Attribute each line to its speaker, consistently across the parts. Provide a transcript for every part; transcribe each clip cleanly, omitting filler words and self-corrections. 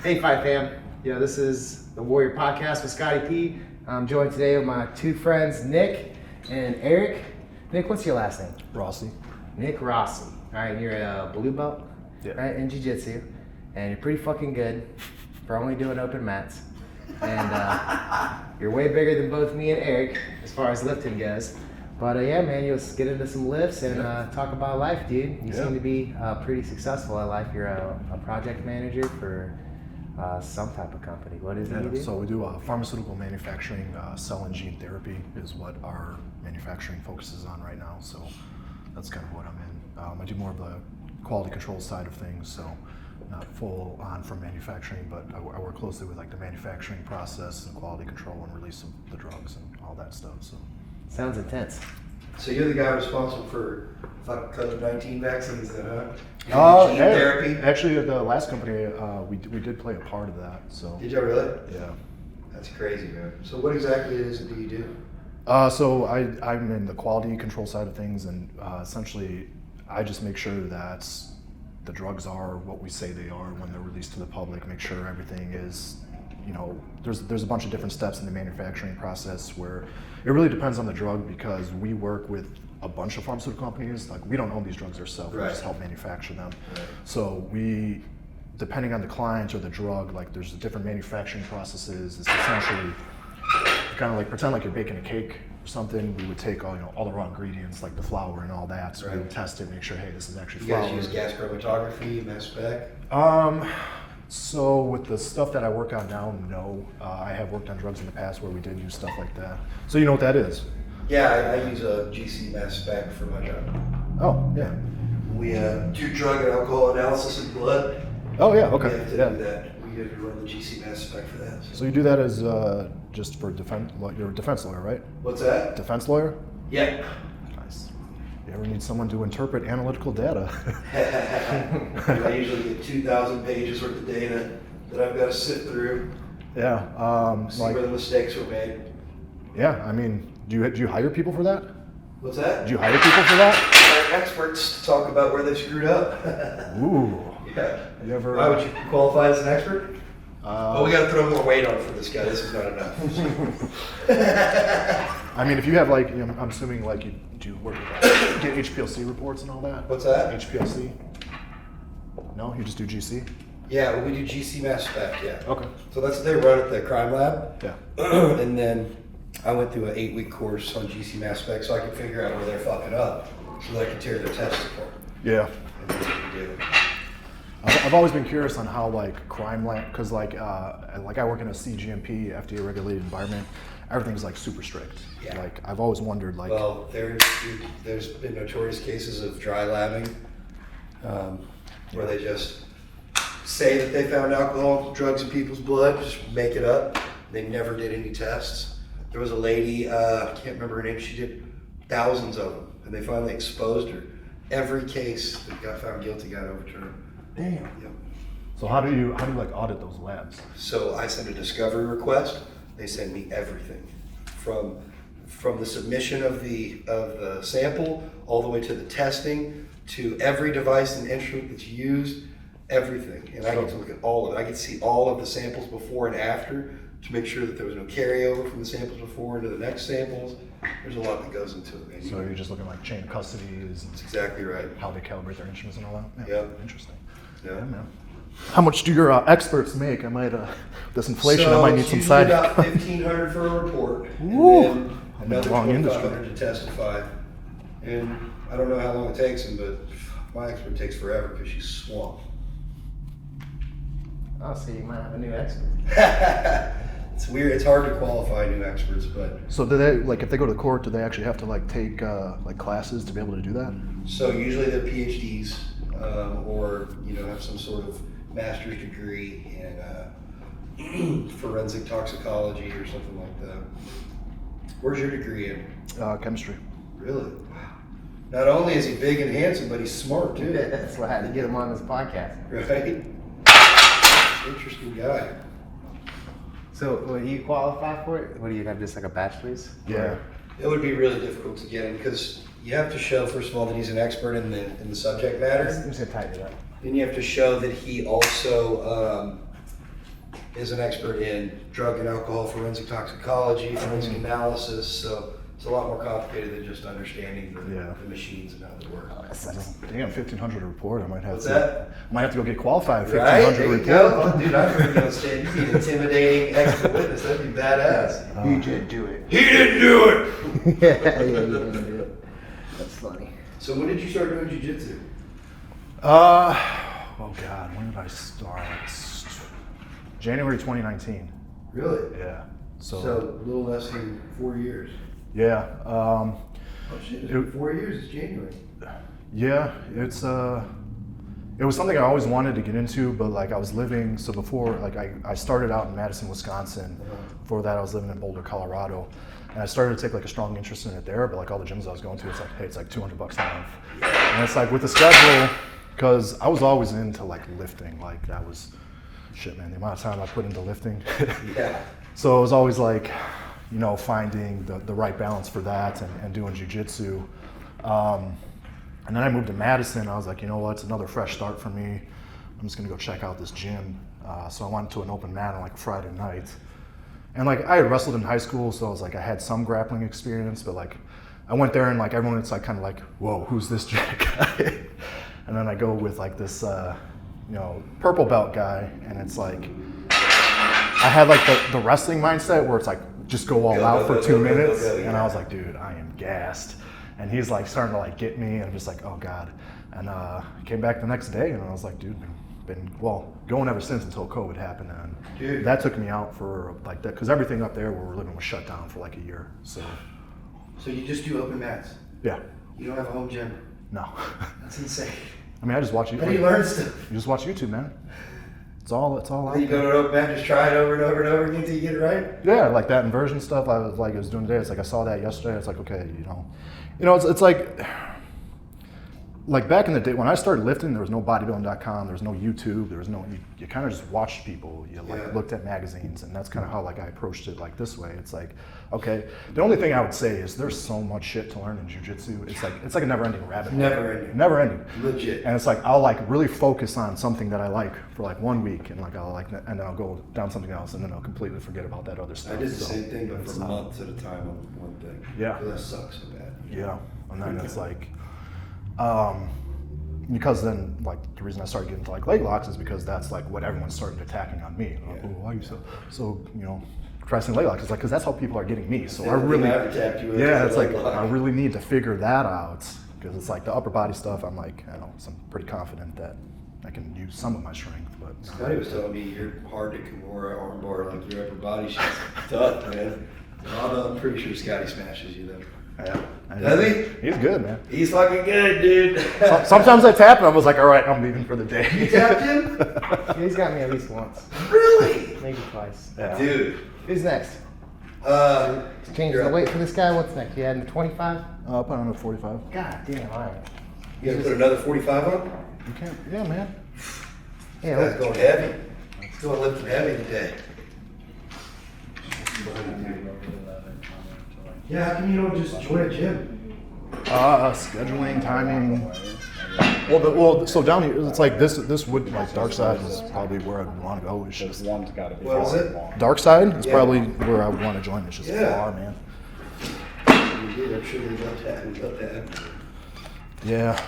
Speaker 1: Hey, Five Fam. This is the Warrior Podcast with Scotty P. I'm joined today with my two friends, Nick and Eric. Nick, what's your last name?
Speaker 2: Rossi.
Speaker 1: Nick Rossi. All right, you're a blue belt, right, in jiu-jitsu, and you're pretty fucking good for only doing open mats. And you're way bigger than both me and Eric as far as lifting goes. But yeah, man, you'll get into some lifts and talk about life, dude. You seem to be pretty successful at life. You're a project manager for some type of company. What is it you do?
Speaker 2: So we do pharmaceutical manufacturing. Cell and gene therapy is what our manufacturing focuses on right now. So that's kind of what I'm in. I do more of the quality control side of things. So not full on from manufacturing, but I work closely with like the manufacturing process and quality control and release of the drugs and all that stuff. So.
Speaker 1: Sounds intense.
Speaker 3: So you're the guy responsible for COVID-19 vaccines then, huh? Gene therapy?
Speaker 2: Actually, the last company, we did play a part of that. So.
Speaker 3: Did you really?
Speaker 2: Yeah.
Speaker 3: That's crazy, man. So what exactly is it that you do?
Speaker 2: So I'm in the quality control side of things, and essentially I just make sure that the drugs are what we say they are when they're released to the public, make sure everything is, there's a bunch of different steps in the manufacturing process where it really depends on the drug, because we work with a bunch of pharmaceutical companies. Like, we don't own these drugs ourselves, we just help manufacture them. Right. So we, depending on the client or the drug, like there's different manufacturing processes. It's essentially kind of like, pretend like you're baking a cake or something. We would take all the raw ingredients, like the flour and all that. So we would test it, make sure, hey, this is actually flour.
Speaker 3: You guys use gas chromatography, mass spec?
Speaker 2: So with the stuff that I work on now, no. I have worked on drugs in the past where we did use stuff like that. So you know what that is?
Speaker 3: Yeah, I use a GC mass spec for my job.
Speaker 2: Oh, yeah.
Speaker 3: We do drug and alcohol analysis in blood.
Speaker 2: Oh, yeah, okay.
Speaker 3: We have to do that. We have to run the GC mass spec for that.
Speaker 2: So you do that as just for defense, you're a defense lawyer, right?
Speaker 3: What's that?
Speaker 2: Defense lawyer?
Speaker 3: Yeah.
Speaker 2: Nice. You ever need someone to interpret analytical data?
Speaker 3: I usually get 2,000 pages worth of data that I've got to sift through.
Speaker 2: Yeah.
Speaker 3: See where the mistakes were made.
Speaker 2: Yeah, I mean, do you hire people for that?
Speaker 3: What's that?
Speaker 2: Do you hire people for that?
Speaker 3: Hire experts to talk about where they screwed up.
Speaker 2: Ooh.
Speaker 3: Yeah.
Speaker 2: You ever?
Speaker 3: Why would you qualify as an expert? Oh, we got to throw more weight on for this guy. This is not enough.
Speaker 2: I mean, if you have like, I'm assuming like you do work with get HPLC reports and all that.
Speaker 3: What's that?
Speaker 2: HPLC. No, you just do GC.
Speaker 3: Yeah, well, we do GC mass spec. Yeah.
Speaker 2: Okay.
Speaker 3: So that's what they run at the crime lab.
Speaker 2: Yeah.
Speaker 3: And then I went through an 8-week course on GC mass spec so I could figure out where they're fucking up, so that I could tear their tests apart.
Speaker 2: Yeah.
Speaker 3: And that's what we do.
Speaker 2: I've always been curious on how like crime lab, because like I work in a CGMP, FDA regulated environment. Everything's like super strict.
Speaker 3: Yeah.
Speaker 2: Like I've always wondered like.
Speaker 3: Well, there's been notorious cases of dry labbing, where they just say that they found alcohol, drugs in people's blood, just make it up. They never did any tests. There was a lady, I can't remember her name, she did thousands of them, and they finally exposed her. Every case that got found guilty got overturned.
Speaker 2: Damn.
Speaker 3: Yep.
Speaker 2: So how do you like audit those labs?
Speaker 3: So I send a discovery request. They send me everything, from the submission of the sample all the way to the testing, to every device and instrument that's used, everything. And I get to look at all of it. I get to see all of the samples before and after to make sure that there was no carryover from the samples before into the next samples. There's a lot that goes into it, man.
Speaker 2: So you're just looking like chain of custody is.
Speaker 3: That's exactly right.
Speaker 2: How they calibrate their instruments and all that. Yeah.
Speaker 3: Yep.
Speaker 2: Interesting.
Speaker 3: Yeah.
Speaker 2: Yeah, man. How much do your experts make? I might this inflation. I might need some side.
Speaker 3: About $1,500 for a report,
Speaker 2: Woo.
Speaker 3: and then
Speaker 2: I'm in the
Speaker 3: another
Speaker 2: wrong industry.
Speaker 3: $2,500 to testify. And I don't know how long it takes them, but my expert takes forever because she's swamped.
Speaker 1: Oh, so you might have a new expert.
Speaker 3: It's weird. It's hard to qualify new experts, but
Speaker 2: So do they, like, if they go to court, do they actually have to like take like classes to be able to do that?
Speaker 3: so usually they're PhDs or have some sort of master's degree in forensic toxicology or something like that. Where's your degree in?
Speaker 2: Chemistry.
Speaker 3: Really? Not only is he big and handsome, but he's smart too.
Speaker 1: That's why I had to get him on this podcast.
Speaker 3: Right? Interesting guy.
Speaker 1: So, do you qualify for it? What do you have, just like a bachelor's?
Speaker 2: Yeah.
Speaker 3: It would be really difficult to get him because you have to show, first of all, that he's an expert in the subject matter.
Speaker 1: I'm just gonna tighten it up.
Speaker 3: Then you have to show that he also is an expert in drug and alcohol forensic toxicology, forensic analysis, so it's a lot more complicated than just understanding the machines and how they work.
Speaker 2: Damn, 1,500 a report. I might have might have to go get qualified.
Speaker 3: Right?
Speaker 2: 1,500
Speaker 3: There you
Speaker 2: report.
Speaker 3: go. Oh, dude, I've heard you on stage. You'd be an intimidating expert witness. That'd be badass.
Speaker 1: He didn't do it.
Speaker 3: He didn't do it!
Speaker 1: Yeah, he didn't do it. That's funny.
Speaker 3: So when did you start doing jiu-jitsu?
Speaker 2: Oh God, when did I start? January 2019.
Speaker 3: Really?
Speaker 2: Yeah.
Speaker 3: So a little less than 4 years.
Speaker 2: Yeah.
Speaker 3: Oh shit, it's been 4 years, it's January.
Speaker 2: Yeah, it was something I always wanted to get into, but like I was living, so before, like I started out in Madison, Wisconsin. Before that I was living in Boulder, Colorado. And I started to take like a strong interest in it there, but like all the gyms I was going to, it's like, hey, it's like $200 a month. And it's like with the schedule, because I was always into like lifting, like that was, shit man, the amount of time I put into lifting.
Speaker 3: Yeah.
Speaker 2: So it was always like, you know, finding the right balance for that and doing jiu-jitsu. And then I moved to Madison. I was like, you know what, it's another fresh start for me. I'm just gonna go check out this gym. So I went to an open mat on like Friday night. And like I had wrestled in high school, so I was like, I had some grappling experience, but like I went there and like everyone, it's like kind of like, whoa, who's this jack guy? And then I go with like this, you know, purple belt guy, and it's like, I had like the wrestling mindset where it's like, just go all out for 2 minutes. And I was like, dude, I am gassed. And he's like starting to like get me, and I'm just like, oh God. And came back the next day, and I was like, dude, been going ever since until COVID happened. And
Speaker 3: Dude.
Speaker 2: that took me out for like that, because everything up there where we're living was shut down for like a year. So
Speaker 3: you just do open mats?
Speaker 2: yeah,
Speaker 3: You don't have a home gym?
Speaker 2: no.
Speaker 3: That's insane.
Speaker 2: I mean, I just watch YouTube.
Speaker 3: How do you learn stuff?
Speaker 2: You just watch YouTube, man. It's all out
Speaker 3: You go
Speaker 2: there.
Speaker 3: to an open mat, just try it over and over and over again until you get it right?
Speaker 2: Yeah, like that inversion stuff I was doing today. It's like I saw that yesterday. It's like, okay, you know, it's like back in the day when I started lifting, there was no bodybuilding.com, there was no YouTube, there was no, you kind of just watched people, you like looked at magazines, and that's kind of how like I approached it like this way. It's like, okay, the only thing I would say is there's so much shit to learn in jiu-jitsu. It's like a never-ending rabbit hole. Never ending.
Speaker 3: Legit.
Speaker 2: And it's like I'll like really focus on something that I like for like 1 week, and like and then I'll go down something else, and then I'll completely forget about that other stuff.
Speaker 3: I did the same thing, but for
Speaker 2: it's,
Speaker 3: months at a time on one thing.
Speaker 2: Yeah.
Speaker 3: That sucks so bad.
Speaker 2: Yeah, and then it's like, because then like the reason I started getting into like leg locks is because that's like what everyone's starting attacking on me. Like, oh, why are you so you know, pressing leg locks? It's like because that's how people are getting me. So I really, it's like I really need to figure that out, because it's like the upper body stuff. I'm like, I don't know, so I'm pretty confident that I can use some of my strength, but
Speaker 3: Scotty was telling me you're hard to Kimura armbar, like your upper body shit's tough, man. I'm pretty sure Scotty smashes you though.
Speaker 2: yeah.
Speaker 3: Does he?
Speaker 2: He's good, man.
Speaker 3: He's fucking good, dude.
Speaker 2: Sometimes I tap and I was like, all right, I'm leaving for the day.
Speaker 3: You tapped him?
Speaker 1: He's got me at least once,
Speaker 3: Really?
Speaker 1: maybe twice.
Speaker 2: Yeah.
Speaker 3: Dude.
Speaker 1: Who's next? Change
Speaker 3: you're
Speaker 1: the
Speaker 3: up.
Speaker 1: weight for this guy. What's next? You had him 25?
Speaker 2: I'll put on a 45.
Speaker 1: God damn, all right.
Speaker 3: You gonna put another 45 on?
Speaker 2: You can't. Yeah, man.
Speaker 1: Yeah,
Speaker 3: That's going heavy. He's going lifting heavy today. Yeah, how come you don't just join a gym?
Speaker 2: Scheduling, timing. So down here, it's like this would like dark side is probably where I'd want to go. It's just
Speaker 4: One's got to be.
Speaker 3: What is it?
Speaker 2: dark side is
Speaker 3: Yeah.
Speaker 2: probably where I would want to join. It's just
Speaker 3: Yeah.
Speaker 2: far, man.
Speaker 3: You did. I'm sure they love that. We love that.
Speaker 2: Yeah.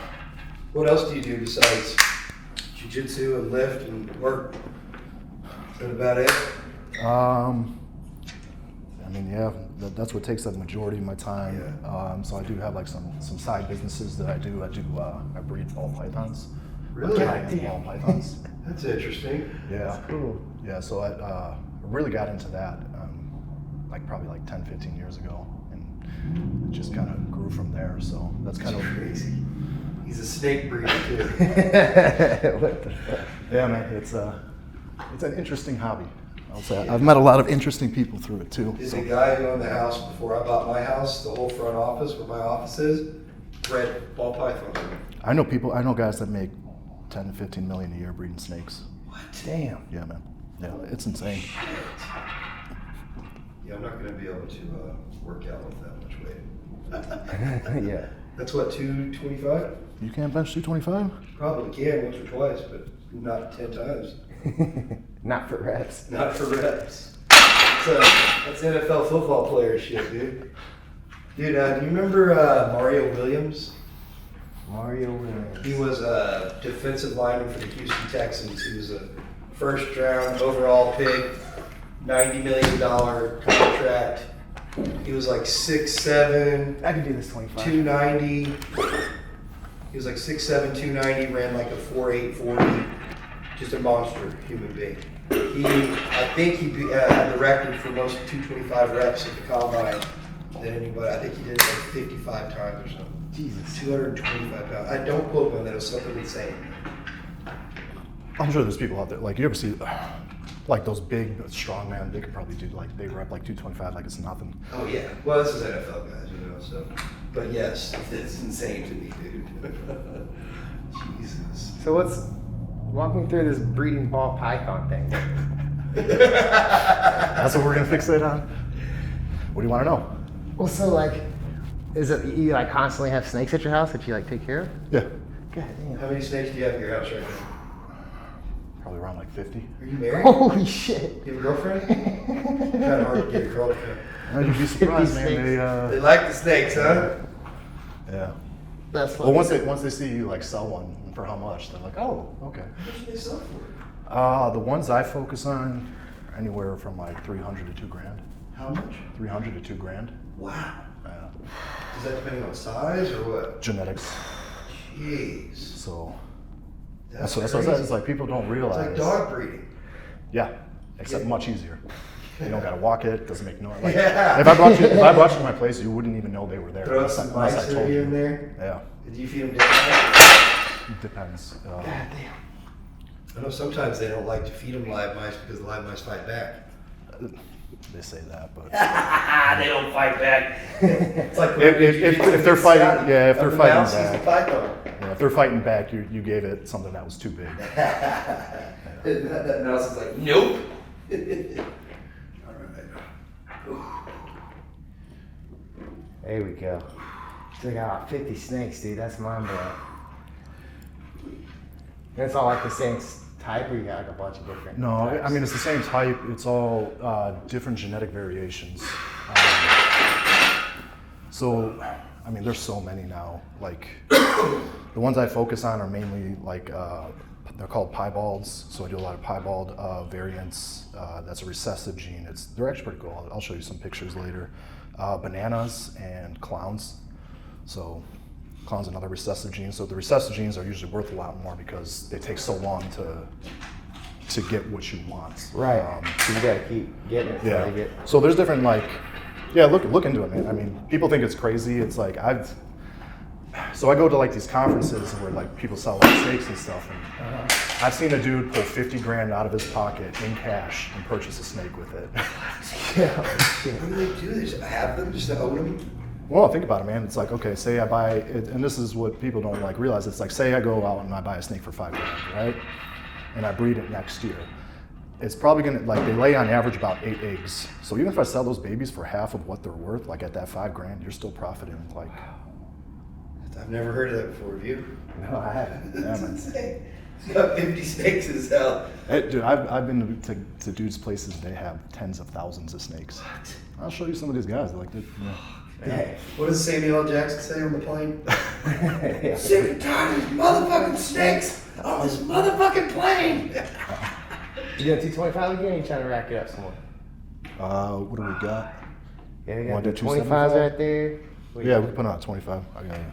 Speaker 3: What else do you do besides jiu-jitsu and lift and work? Is that about it?
Speaker 2: I mean, yeah, that's what takes up the majority of my time.
Speaker 3: Yeah.
Speaker 2: So I do have like some side businesses that I do. I breed ball pythons.
Speaker 3: Really?
Speaker 2: Ball pythons.
Speaker 3: That's interesting.
Speaker 2: Yeah.
Speaker 1: cool.
Speaker 2: Yeah, so I really got into that like probably like 10, 15 years ago, and it just kind of grew from there. So that's kind of
Speaker 3: crazy. He's a snake breeder too.
Speaker 1: What the fuck?
Speaker 2: yeah, man. It's an interesting hobby. I'll say I've met a lot of interesting people through it too.
Speaker 3: There's
Speaker 2: So.
Speaker 3: a guy who owned the house before I bought my house. The whole front office, where my office is, bred ball python.
Speaker 2: I know guys that make 10 to 15 million a year breeding snakes.
Speaker 3: What?
Speaker 1: Damn.
Speaker 2: Yeah, man. Yeah, it's insane.
Speaker 3: Yeah, I'm not going to be able to work out with that much weight.
Speaker 1: Yeah.
Speaker 3: That's what, 225?
Speaker 2: You can't bench 225?
Speaker 3: Probably can once or twice, but not 10 times.
Speaker 1: Not for reps.
Speaker 3: Not for reps. So that's NFL football player shit, dude. Dude, do you remember Mario Williams?
Speaker 1: Mario Williams.
Speaker 3: He was a defensive lineman for the Houston Texans. He was a first round overall pick, $90 million contract. He was like 6'7".
Speaker 1: I can do this 25.
Speaker 3: 290. He was like 6'7", 290, ran like a 4'8", 40. Just a monster human being. I think he had the record for most 225 reps at the combine than anybody. I think he did it like 55 times or something.
Speaker 1: Jesus.
Speaker 3: 225 pounds. I don't quote me on that. It was something insane.
Speaker 2: I'm sure there's people out there, like you ever see, like those big strong men, they could probably do like, they rep like 225 like it's nothing.
Speaker 3: Oh yeah. Well, this is NFL guys, you know, so. But yes, it's insane to me, dude. Jesus.
Speaker 1: So walk me through this breeding ball python thing.
Speaker 2: That's what we're gonna fixate on? What do you wanna know?
Speaker 1: Well, so like, is it, you like constantly have snakes at your house that you like take care of?
Speaker 2: Yeah,
Speaker 1: God damn.
Speaker 3: How many snakes do you have at your house right now?
Speaker 2: probably around like 50.
Speaker 3: Are you married?
Speaker 1: Holy shit.
Speaker 3: You have a girlfriend? Kind of hard to get a girlfriend.
Speaker 2: You'd be surprised, man.
Speaker 1: 50
Speaker 3: They like the snakes, huh?
Speaker 2: Yeah.
Speaker 1: That's
Speaker 2: Well,
Speaker 1: funny.
Speaker 2: once they see you like sell one for how much, they're like, oh, okay.
Speaker 3: How much do they sell for?
Speaker 2: The ones I focus on, are anywhere from like 300 to 2 grand.
Speaker 3: How much?
Speaker 2: 300 to 2 grand.
Speaker 3: Wow.
Speaker 2: Yeah.
Speaker 3: Is that depending on size or what?
Speaker 2: Genetics.
Speaker 3: Jeez.
Speaker 2: So
Speaker 3: That's
Speaker 2: what I
Speaker 3: crazy.
Speaker 2: said. It's like people don't
Speaker 3: It's
Speaker 2: realize.
Speaker 3: like dog breeding.
Speaker 2: Yeah, except
Speaker 3: Yeah.
Speaker 2: much easier. You don't gotta walk it. Doesn't make noise. Like,
Speaker 3: Yeah.
Speaker 2: If I brought you to my place, you wouldn't even know they were there.
Speaker 3: Throw some
Speaker 2: unless
Speaker 3: mice
Speaker 2: I told
Speaker 3: here
Speaker 2: you.
Speaker 3: and there.
Speaker 2: Yeah,
Speaker 3: Did you feed them different?
Speaker 2: it depends.
Speaker 1: God damn.
Speaker 3: I know sometimes they don't like to feed them live mice because the live mice fight back.
Speaker 2: They say that, but
Speaker 3: They don't fight back. It's like
Speaker 2: if they're fighting, yeah, if they're fighting
Speaker 3: mouse sees the
Speaker 2: back,
Speaker 3: python.
Speaker 2: yeah, if they're fighting back, you gave it something that was too big.
Speaker 3: That mouse is like, nope. All right.
Speaker 1: There we go. Took out 50 snakes, dude. That's mind blowing. And it's all like the same type, or you got like a bunch of different
Speaker 2: No,
Speaker 1: types?
Speaker 2: I mean it's the same type. It's all different genetic variations. So, I mean, there's so many now. Like the ones I focus on are mainly like they're called piebalds. So I do a lot of piebald variants. That's a recessive gene. They're actually pretty cool. I'll show you some pictures later. Bananas and clowns. So clown's another recessive gene. So the recessive genes are usually worth a lot more because they take so long to get what you want.
Speaker 1: Right. So you gotta keep getting it before they get.
Speaker 2: So there's different look into it, man. I mean, people think it's crazy. It's like so I go to like these conferences where like people sell like steaks and stuff, and I've seen a dude pull 50 grand out of his pocket in cash and purchase a snake with it.
Speaker 1: Yeah.
Speaker 3: What do they do? They just have them, just to own them?
Speaker 2: Well, think about it, man. It's like, okay, say I buy it, and this is what people don't like realize. It's like, say I go out and I buy a snake for 5 grand, right? And I breed it next year. It's probably gonna, like, they lay on average about 8 eggs. So even if I sell those babies for half of what they're worth, like at that 5 grand, you're still profiting. Like,
Speaker 3: I've never heard of that before. Have you?
Speaker 1: No, I haven't.
Speaker 3: That's
Speaker 2: man.
Speaker 3: insane. He's got 50 snakes in his house.
Speaker 2: hey, dude, I've been to dudes' places. They have tens of thousands of snakes.
Speaker 3: What?
Speaker 2: I'll show you some of these guys. They're like,
Speaker 1: Hey.
Speaker 3: What does Samuel L. Jackson say on the plane?
Speaker 1: Yeah.
Speaker 3: Sick and tired of these motherfucking snakes on this motherfucking plane.
Speaker 1: You doing 225 again? You trying to rack it up some more?
Speaker 2: what do we got?
Speaker 1: Yeah, we
Speaker 2: Wanna
Speaker 1: got
Speaker 2: do
Speaker 1: the 25s
Speaker 2: 275?
Speaker 1: right there. What you
Speaker 2: Yeah,
Speaker 1: got?
Speaker 2: we can put on 25. I got you.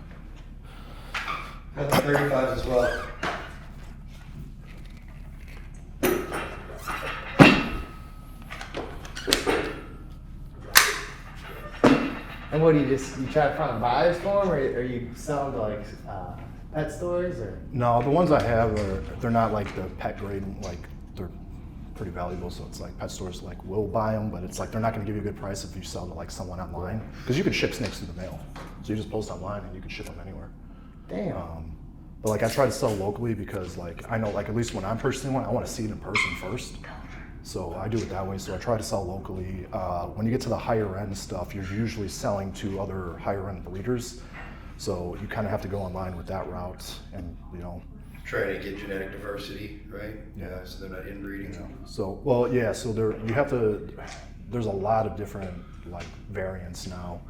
Speaker 3: Got the 35s as well.
Speaker 1: And what do you try to find buyers for them, or are you selling to like pet stores, or?
Speaker 2: No, the ones I have they're not like the pet grade, like they're pretty valuable. So it's like pet stores like will buy them, but it's like they're not going to give you a good price if you sell to like someone online, because you can ship snakes through the mail. So you just post online and you can ship them anywhere.
Speaker 1: Damn.
Speaker 2: But like I try to sell locally because like I know like at least when I'm purchasing one, I want to see it in person first. So I do it that way. So I try to sell locally. When you get to the higher end stuff, you're usually selling to other higher end breeders. So you kind of have to go online with that route, and
Speaker 3: trying to get genetic diversity, right?
Speaker 2: Yeah.
Speaker 3: So they're not inbreeding.
Speaker 2: You know, so there's a lot of different like variants now.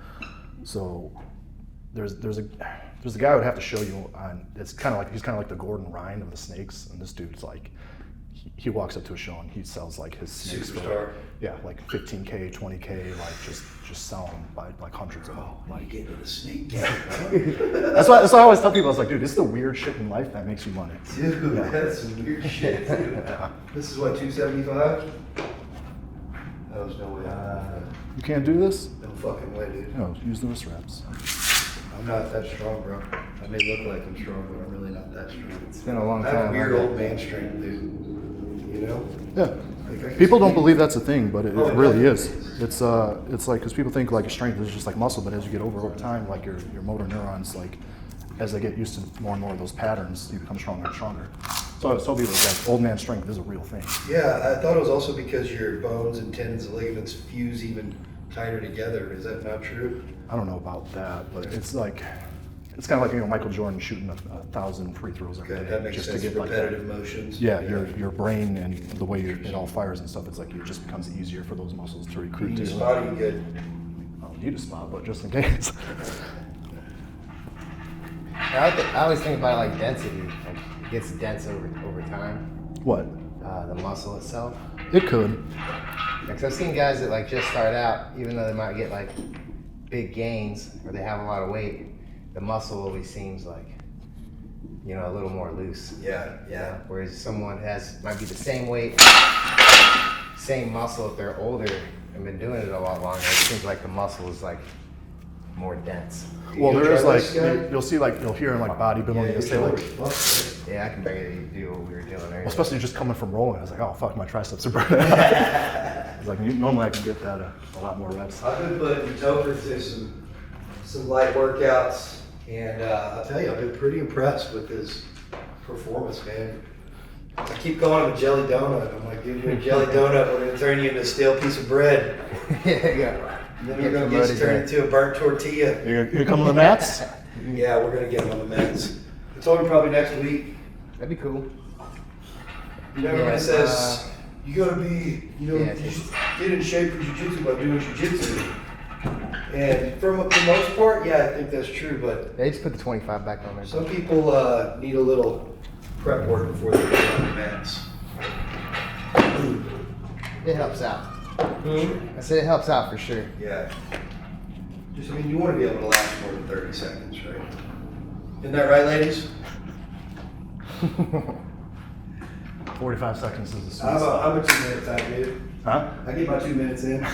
Speaker 2: So there's a guy I would have to show you on. It's kind of like the Gordon Ryan of the snakes, and this dude's like he walks up to a show and he sells like his snakes
Speaker 3: Superstar.
Speaker 2: like 15K, 20K, like just selling them by like hundreds of them.
Speaker 3: Like get into the snake game.
Speaker 2: That's why I always tell people, I was like, dude, this is the weird shit in life that makes you money.
Speaker 3: Dude, that's some weird shit, dude. This is what, 275? That was no way.
Speaker 2: You can't do this?
Speaker 3: No fucking way, dude.
Speaker 2: No, use the wrist wraps.
Speaker 3: I'm not that strong, bro. I may look like I'm strong, but I'm really not that strong.
Speaker 1: It's been a long
Speaker 3: I have
Speaker 1: time.
Speaker 3: weird old man strength, dude. You know?
Speaker 2: Yeah.
Speaker 3: Like, I can
Speaker 2: People don't
Speaker 3: speak-
Speaker 2: believe that's a thing, but it
Speaker 3: Oh, it
Speaker 2: really
Speaker 3: definitely
Speaker 2: is. It's like, because people think like strength is just like muscle, but as you get over time, like your motor neurons, like as they get used to more and more of those patterns, you become stronger and stronger. So I tell people that old man strength is a real thing.
Speaker 3: Yeah, I thought it was also because your bones and tendons and ligaments fuse even tighter together. Is that not true?
Speaker 2: I don't know about that, but it's like, it's kind of like, Michael Jordan shooting 1,000 free throws every
Speaker 3: Okay,
Speaker 2: day.
Speaker 3: that makes
Speaker 2: just
Speaker 3: sense.
Speaker 2: to get like
Speaker 3: Repetitive
Speaker 2: that.
Speaker 3: motions.
Speaker 2: Yeah, your brain and the way it all fires and stuff, it's like it just becomes easier for those muscles to recruit
Speaker 3: You
Speaker 2: to.
Speaker 3: spot you good.
Speaker 2: I don't need a spot, but just in case.
Speaker 1: I always think about it like density. Like it gets dense over time.
Speaker 2: What?
Speaker 1: The muscle itself.
Speaker 2: It could.
Speaker 1: Because I've seen guys that like just start out, even though they might get like big gains or they have a lot of weight, the muscle always seems like, a little more loose.
Speaker 3: Yeah.
Speaker 1: Whereas someone might be the same weight, same muscle if they're older and been doing it a lot longer. It seems like the muscle is like more dense.
Speaker 2: Well,
Speaker 3: You
Speaker 2: there is
Speaker 3: try
Speaker 2: like,
Speaker 3: this guy?
Speaker 2: you'll hear in like bodybuilding, you'll say like,
Speaker 1: Yeah, I can barely do what we were doing earlier.
Speaker 2: especially just coming from rolling, I was like, oh fuck, my triceps are burning. It's like, normally I can get that a lot more reps.
Speaker 3: I've been putting Topher through some light workouts, and I'll tell you, I've been pretty impressed with his performance, man. I keep calling him a jelly donut. I'm like, dude, you're a jelly donut. We're gonna turn you into a stale piece of bread.
Speaker 1: yeah.
Speaker 3: And then we're gonna get you turned into a burnt tortilla.
Speaker 2: Here come the mats.
Speaker 3: Yeah, we're gonna get him on the meds. I told him probably next week.
Speaker 1: That'd be cool.
Speaker 3: Everybody says you gotta be,
Speaker 1: Yeah.
Speaker 3: you should get in shape for jiu-jitsu by doing jiu-jitsu. And for the most part, yeah, I think that's true. But
Speaker 1: They just put the 25 back on there.
Speaker 3: some people need a little prep work before they get on the mats.
Speaker 1: It helps out. I said it helps out for sure.
Speaker 3: Yeah. You want to be able to last more than 30 seconds, right? Isn't that right, ladies?
Speaker 2: 45 seconds is the sweet spot.
Speaker 3: I'm a 2 minute time, dude.
Speaker 2: Huh?
Speaker 3: I get my 2 minutes in,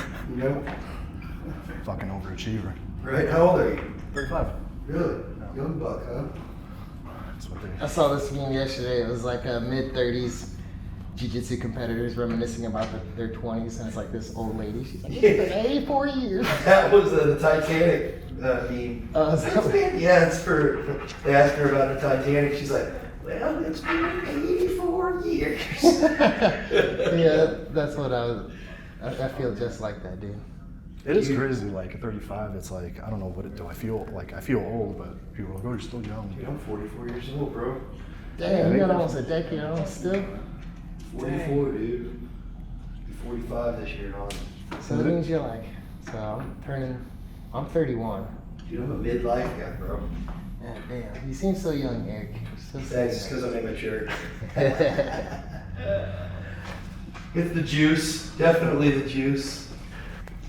Speaker 2: Fucking overachiever.
Speaker 3: Right? How old are you?
Speaker 2: 35.
Speaker 3: Really? Young buck, huh?
Speaker 2: That's what they.
Speaker 1: I saw this meme yesterday. It was like mid-30s jiu-jitsu competitors reminiscing about their 20s, and it's like this old lady. She's like, it's been 84 years.
Speaker 3: That was the Titanic meme.
Speaker 1: Oh, is that what-
Speaker 3: Yeah, it's for. They asked her about the Titanic. She's like, well, it's been 84 years.
Speaker 1: Yeah, that's what I feel just like that, dude.
Speaker 2: It is crazy. Like at 35, it's like I don't know what it do. I feel old, but people are like, oh, you're still young.
Speaker 3: Dude, I'm 44 years old, bro.
Speaker 1: Damn, you got almost a decade on still.
Speaker 3: 44, dude. Be 45 this year, on.
Speaker 1: So that means you're like, I'm 31.
Speaker 3: Dude, I'm a midlife guy, bro.
Speaker 1: Yeah, damn, you seem so young, Eric. You're so
Speaker 3: Thanks, because I'm immature. It's the juice, definitely the juice.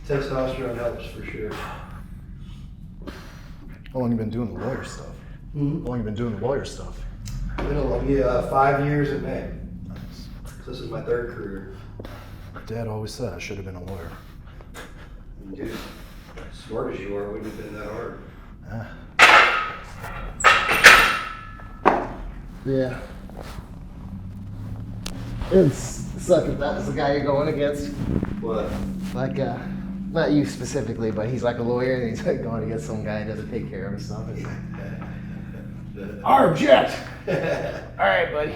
Speaker 3: Testosterone helps for sure.
Speaker 2: How long you been doing the lawyer stuff?
Speaker 3: Mm-hmm.
Speaker 2: How long you been doing the lawyer stuff?
Speaker 3: Been a long, 5 years in May. So this is my third career.
Speaker 2: Dad always said I should have been a lawyer.
Speaker 3: Dude, as smart as you are, it wouldn't have been that hard.
Speaker 1: Yeah. It's suck if that was the guy you're going against.
Speaker 3: What?
Speaker 1: Like, not you specifically, but he's like a lawyer and he's like going against some guy that doesn't take care of himself. It's like, I object! Alright, buddy.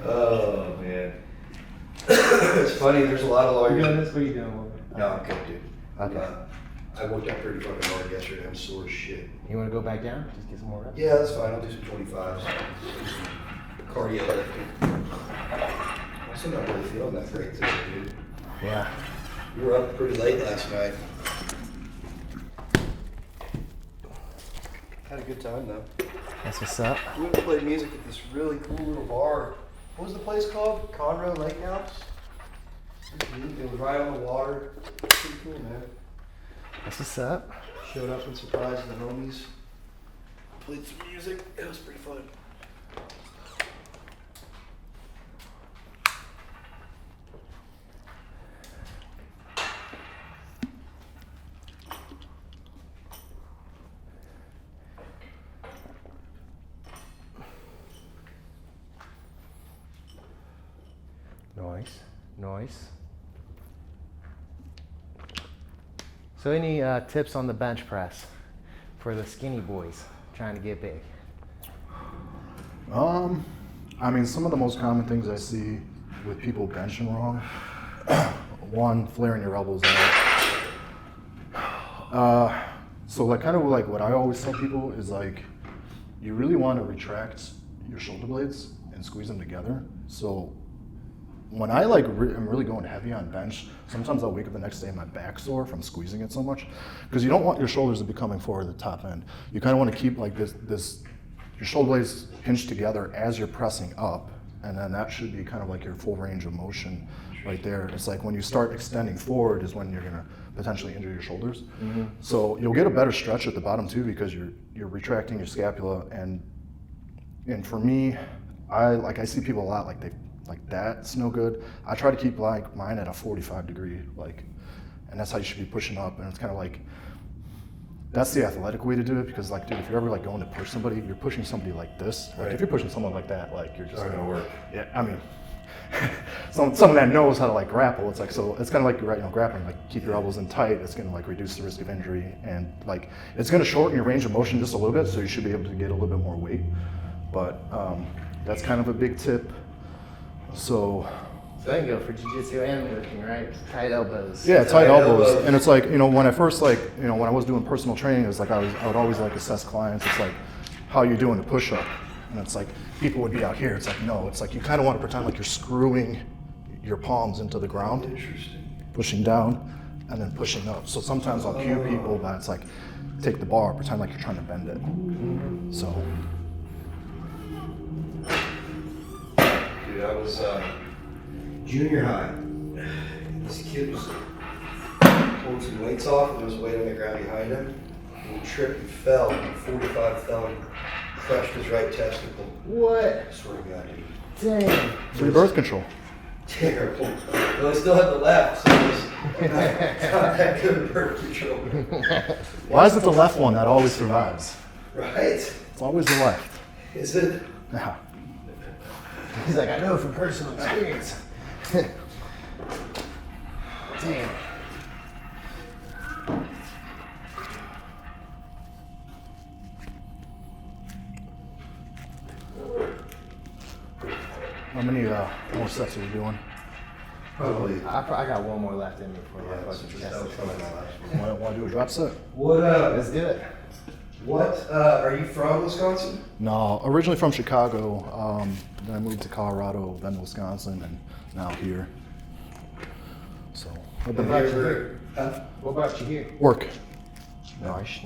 Speaker 3: Oh, man. It's funny, there's a lot of
Speaker 1: You doing
Speaker 3: lawyers.
Speaker 1: this? What are you doing?
Speaker 3: No, I'm good, dude.
Speaker 1: Okay.
Speaker 3: I worked out pretty fucking hard yesterday. I'm sore as shit.
Speaker 1: You want to go back down? Just get some more reps?
Speaker 3: Yeah, that's fine. I'll do some 25s. Cardio lifting. I'm also not really feeling that great today, dude.
Speaker 1: Yeah.
Speaker 3: We were up pretty late last night. Had a good time though.
Speaker 1: That's what's up.
Speaker 3: We went and played music at this really cool little bar. What was the place called? Conroe Lake House? It was right on the water. Pretty cool, man.
Speaker 1: That's what's up.
Speaker 3: Showed up and surprised the homies. Played some music. It was pretty fun.
Speaker 1: Nice. So any tips on the bench press for the skinny boys trying to get big?
Speaker 2: I mean, some of the most common things I see with people benching wrong, one, flaring your elbows out. So like kind of like what I always tell people is like, you really want to retract your shoulder blades and squeeze them together. So when I like am really going heavy on bench, sometimes I'll wake up the next day and my back's sore from squeezing it so much, because you don't want your shoulders to be coming forward at the top end. You kind of want to keep like this your shoulder blades pinched together as you're pressing up, and then that should be kind of like your full range of motion right there. It's like when you start extending forward is when you're gonna potentially injure your shoulders. Mm-hmm. So you'll get a better stretch at the bottom too, because you're retracting your scapula, and for me, I see people a lot like that's no good. I try to keep like mine at a 45 degree, and that's how you should be pushing up. And it's kind of like, that's the athletic way to do it, because like, dude, if you're ever like going to push somebody, you're pushing somebody like this. Like if you're pushing someone like that, like you're just
Speaker 3: not gonna work.
Speaker 2: Yeah, I mean, someone that knows how to like grapple, it's like, so it's kind of like, grappling, like keep your elbows in tight. It's gonna like reduce the risk of injury, and like it's gonna shorten your range of motion just a little bit, so you should be able to get a little bit more weight. But that's kind of a big tip. So
Speaker 1: I can go for jiu-jitsu and lifting, right? Tight elbows.
Speaker 2: Yeah, tight elbows. And it's like, when I first when I was doing personal training, it was like I would always like assess clients. It's like, how are you doing a push-up? And it's like, people would be out here. It's like, no, it's like you kind of want to pretend like you're screwing your palms into the ground.
Speaker 3: Interesting.
Speaker 2: Pushing down and then pushing up. So sometimes I'll cue people that it's like, take the bar, pretend like you're trying to bend it. So.
Speaker 3: Dude, I was junior high. This kid was pulling some weights off, and there was a weight on the ground behind him. And he tripped and fell, and 45 fell and crushed his right testicle.
Speaker 1: What?
Speaker 3: I swear to God, dude.
Speaker 1: Dang.
Speaker 2: Free birth control.
Speaker 3: Terrible. Well, I still had the left, so it was not that good of birth control.
Speaker 2: Why is it the left one that always survives?
Speaker 3: Right?
Speaker 2: It's always the left.
Speaker 3: Is it?
Speaker 2: Yeah.
Speaker 1: He's like, I know from personal experience. Damn.
Speaker 2: How many more sets are we doing?
Speaker 3: Probably.
Speaker 1: I got one more left in me for
Speaker 3: Yeah,
Speaker 1: my
Speaker 3: so
Speaker 1: fucking
Speaker 3: just that was
Speaker 1: chest.
Speaker 3: probably my last one.
Speaker 2: Want to do a drop set?
Speaker 3: What,
Speaker 1: Let's do it.
Speaker 3: are you from Wisconsin?
Speaker 2: No, originally from Chicago. Then I moved to Colorado, then Wisconsin, and now here. So I've been
Speaker 1: What about you
Speaker 3: ever-
Speaker 1: here? What about you here?
Speaker 2: work.
Speaker 1: Nice.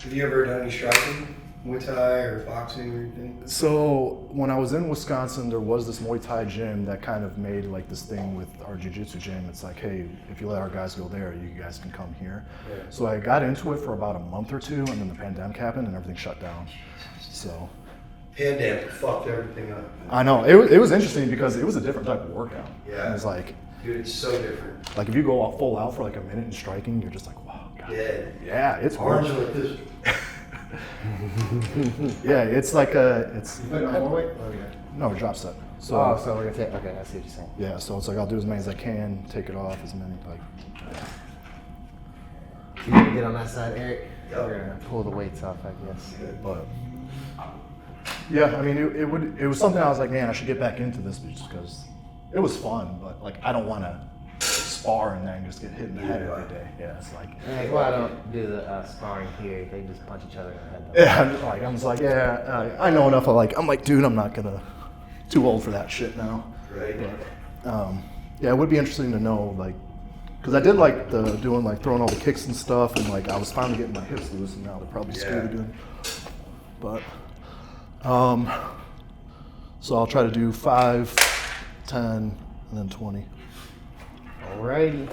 Speaker 3: Have you ever done any striking? Muay Thai or boxing or anything?
Speaker 2: So when I was in Wisconsin, there was this Muay Thai gym that kind of made like this thing with our jiu-jitsu gym. It's like, hey, if you let our guys go there, you guys can come here.
Speaker 3: Yeah.
Speaker 2: So I got into it for about a month or two, and then the pandemic happened and everything shut down. So
Speaker 3: Pandemic fucked everything up.
Speaker 2: I know it was interesting because it was a different type of workout.
Speaker 3: Yeah.
Speaker 2: It was like
Speaker 3: Dude, it's so different.
Speaker 2: if you go full out for like a minute in striking, you're just like, wow, God.
Speaker 3: Dead.
Speaker 2: Yeah, it's
Speaker 3: Arms
Speaker 2: hard.
Speaker 3: are like this.
Speaker 2: Yeah, it's like it's
Speaker 1: Put on more weight?
Speaker 2: no drop set. So
Speaker 1: Oh, so we're gonna take. Okay, I see what you're saying.
Speaker 2: yeah, so it's like I'll do as many as I can, take it off as many like.
Speaker 1: You gonna get on that side, Eric?
Speaker 3: Yep.
Speaker 1: We're gonna pull the weights off, I guess.
Speaker 2: But yeah, I mean, it was something I was like, man, I should get back into this just because it was fun. But like, I don't want to spar and then just get hit in the head every day. Yeah, it's like.
Speaker 1: That's why I don't do the sparring here. They just punch each other in the head.
Speaker 2: Yeah, I'm just like, I know enough. I'm like, dude, I'm not gonna. Too old for that shit now.
Speaker 3: Right.
Speaker 2: But, yeah, it would be interesting to know, like, because I did like doing like throwing all the kicks and stuff, and like I was finally getting my hips loose, and now they're probably scary doing. But, so I'll try to do 5, 10, and then 20.
Speaker 1: Alrighty.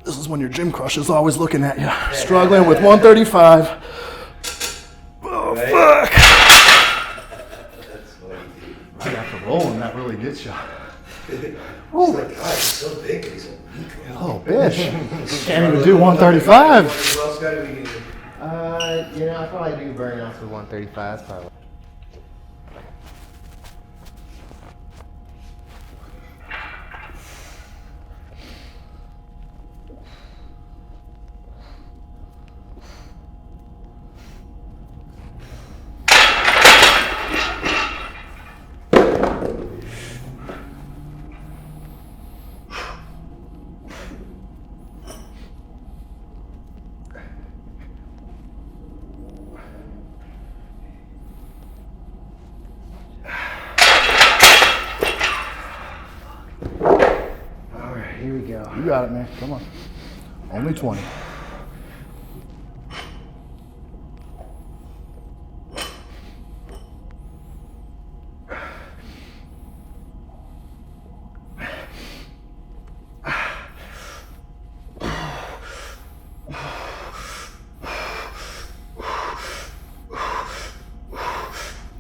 Speaker 2: This is when your gym crush is always looking at you, struggling with 135. Oh, fuck.
Speaker 3: That's funny, dude.
Speaker 2: Right after rolling, that really gets you.
Speaker 3: She's like, God, he's so big, but he's a weak one.
Speaker 2: Oh, bitch. Can't even do 135.
Speaker 3: What else got to be good?
Speaker 1: I probably do burn off with 135. Probably. Here we go.
Speaker 2: You got it, man. Come on. Only 20.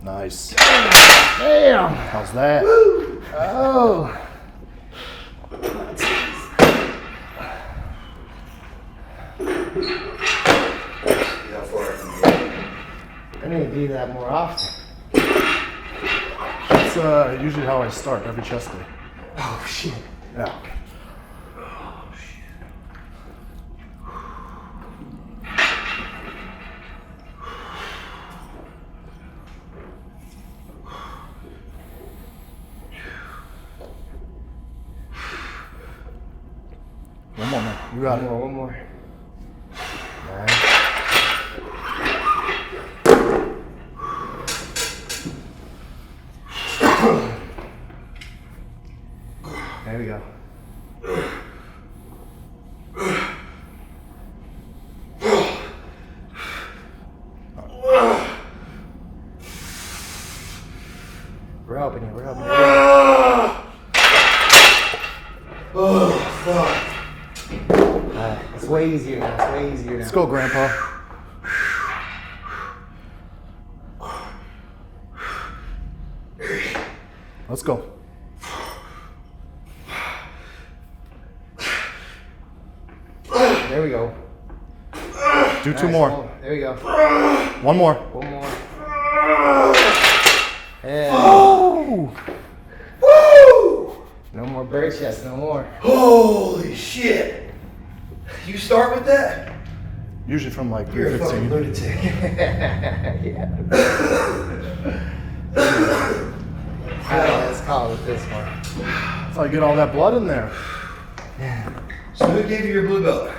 Speaker 2: Nice.
Speaker 1: Damn!
Speaker 2: How's that?
Speaker 1: Oh!
Speaker 3: How far I can get.
Speaker 1: I need to do that more often.
Speaker 2: That's usually how I start every chest day.
Speaker 1: Oh, shit.
Speaker 2: Yeah. One more, man. You got it.
Speaker 1: One more. Nice. There we go. We're helping you. We're helping you.
Speaker 3: Oh, fuck.
Speaker 1: It's way easier now. It's way easier now.
Speaker 2: Let's go, Grandpa. Let's go.
Speaker 1: There we go.
Speaker 2: Do two
Speaker 1: Nice.
Speaker 2: more.
Speaker 1: Oh, there we go.
Speaker 2: One more.
Speaker 1: One more. Yeah.
Speaker 2: Oh!
Speaker 3: Woo!
Speaker 1: No more bird chest. No more.
Speaker 3: Holy shit. You start with that?
Speaker 2: Usually from like
Speaker 3: You're a fucking
Speaker 2: 315.
Speaker 3: lunatic.
Speaker 1: Yeah. Let's call it this one.
Speaker 2: That's how you get all that blood in there.
Speaker 3: So who gave you your blue belt?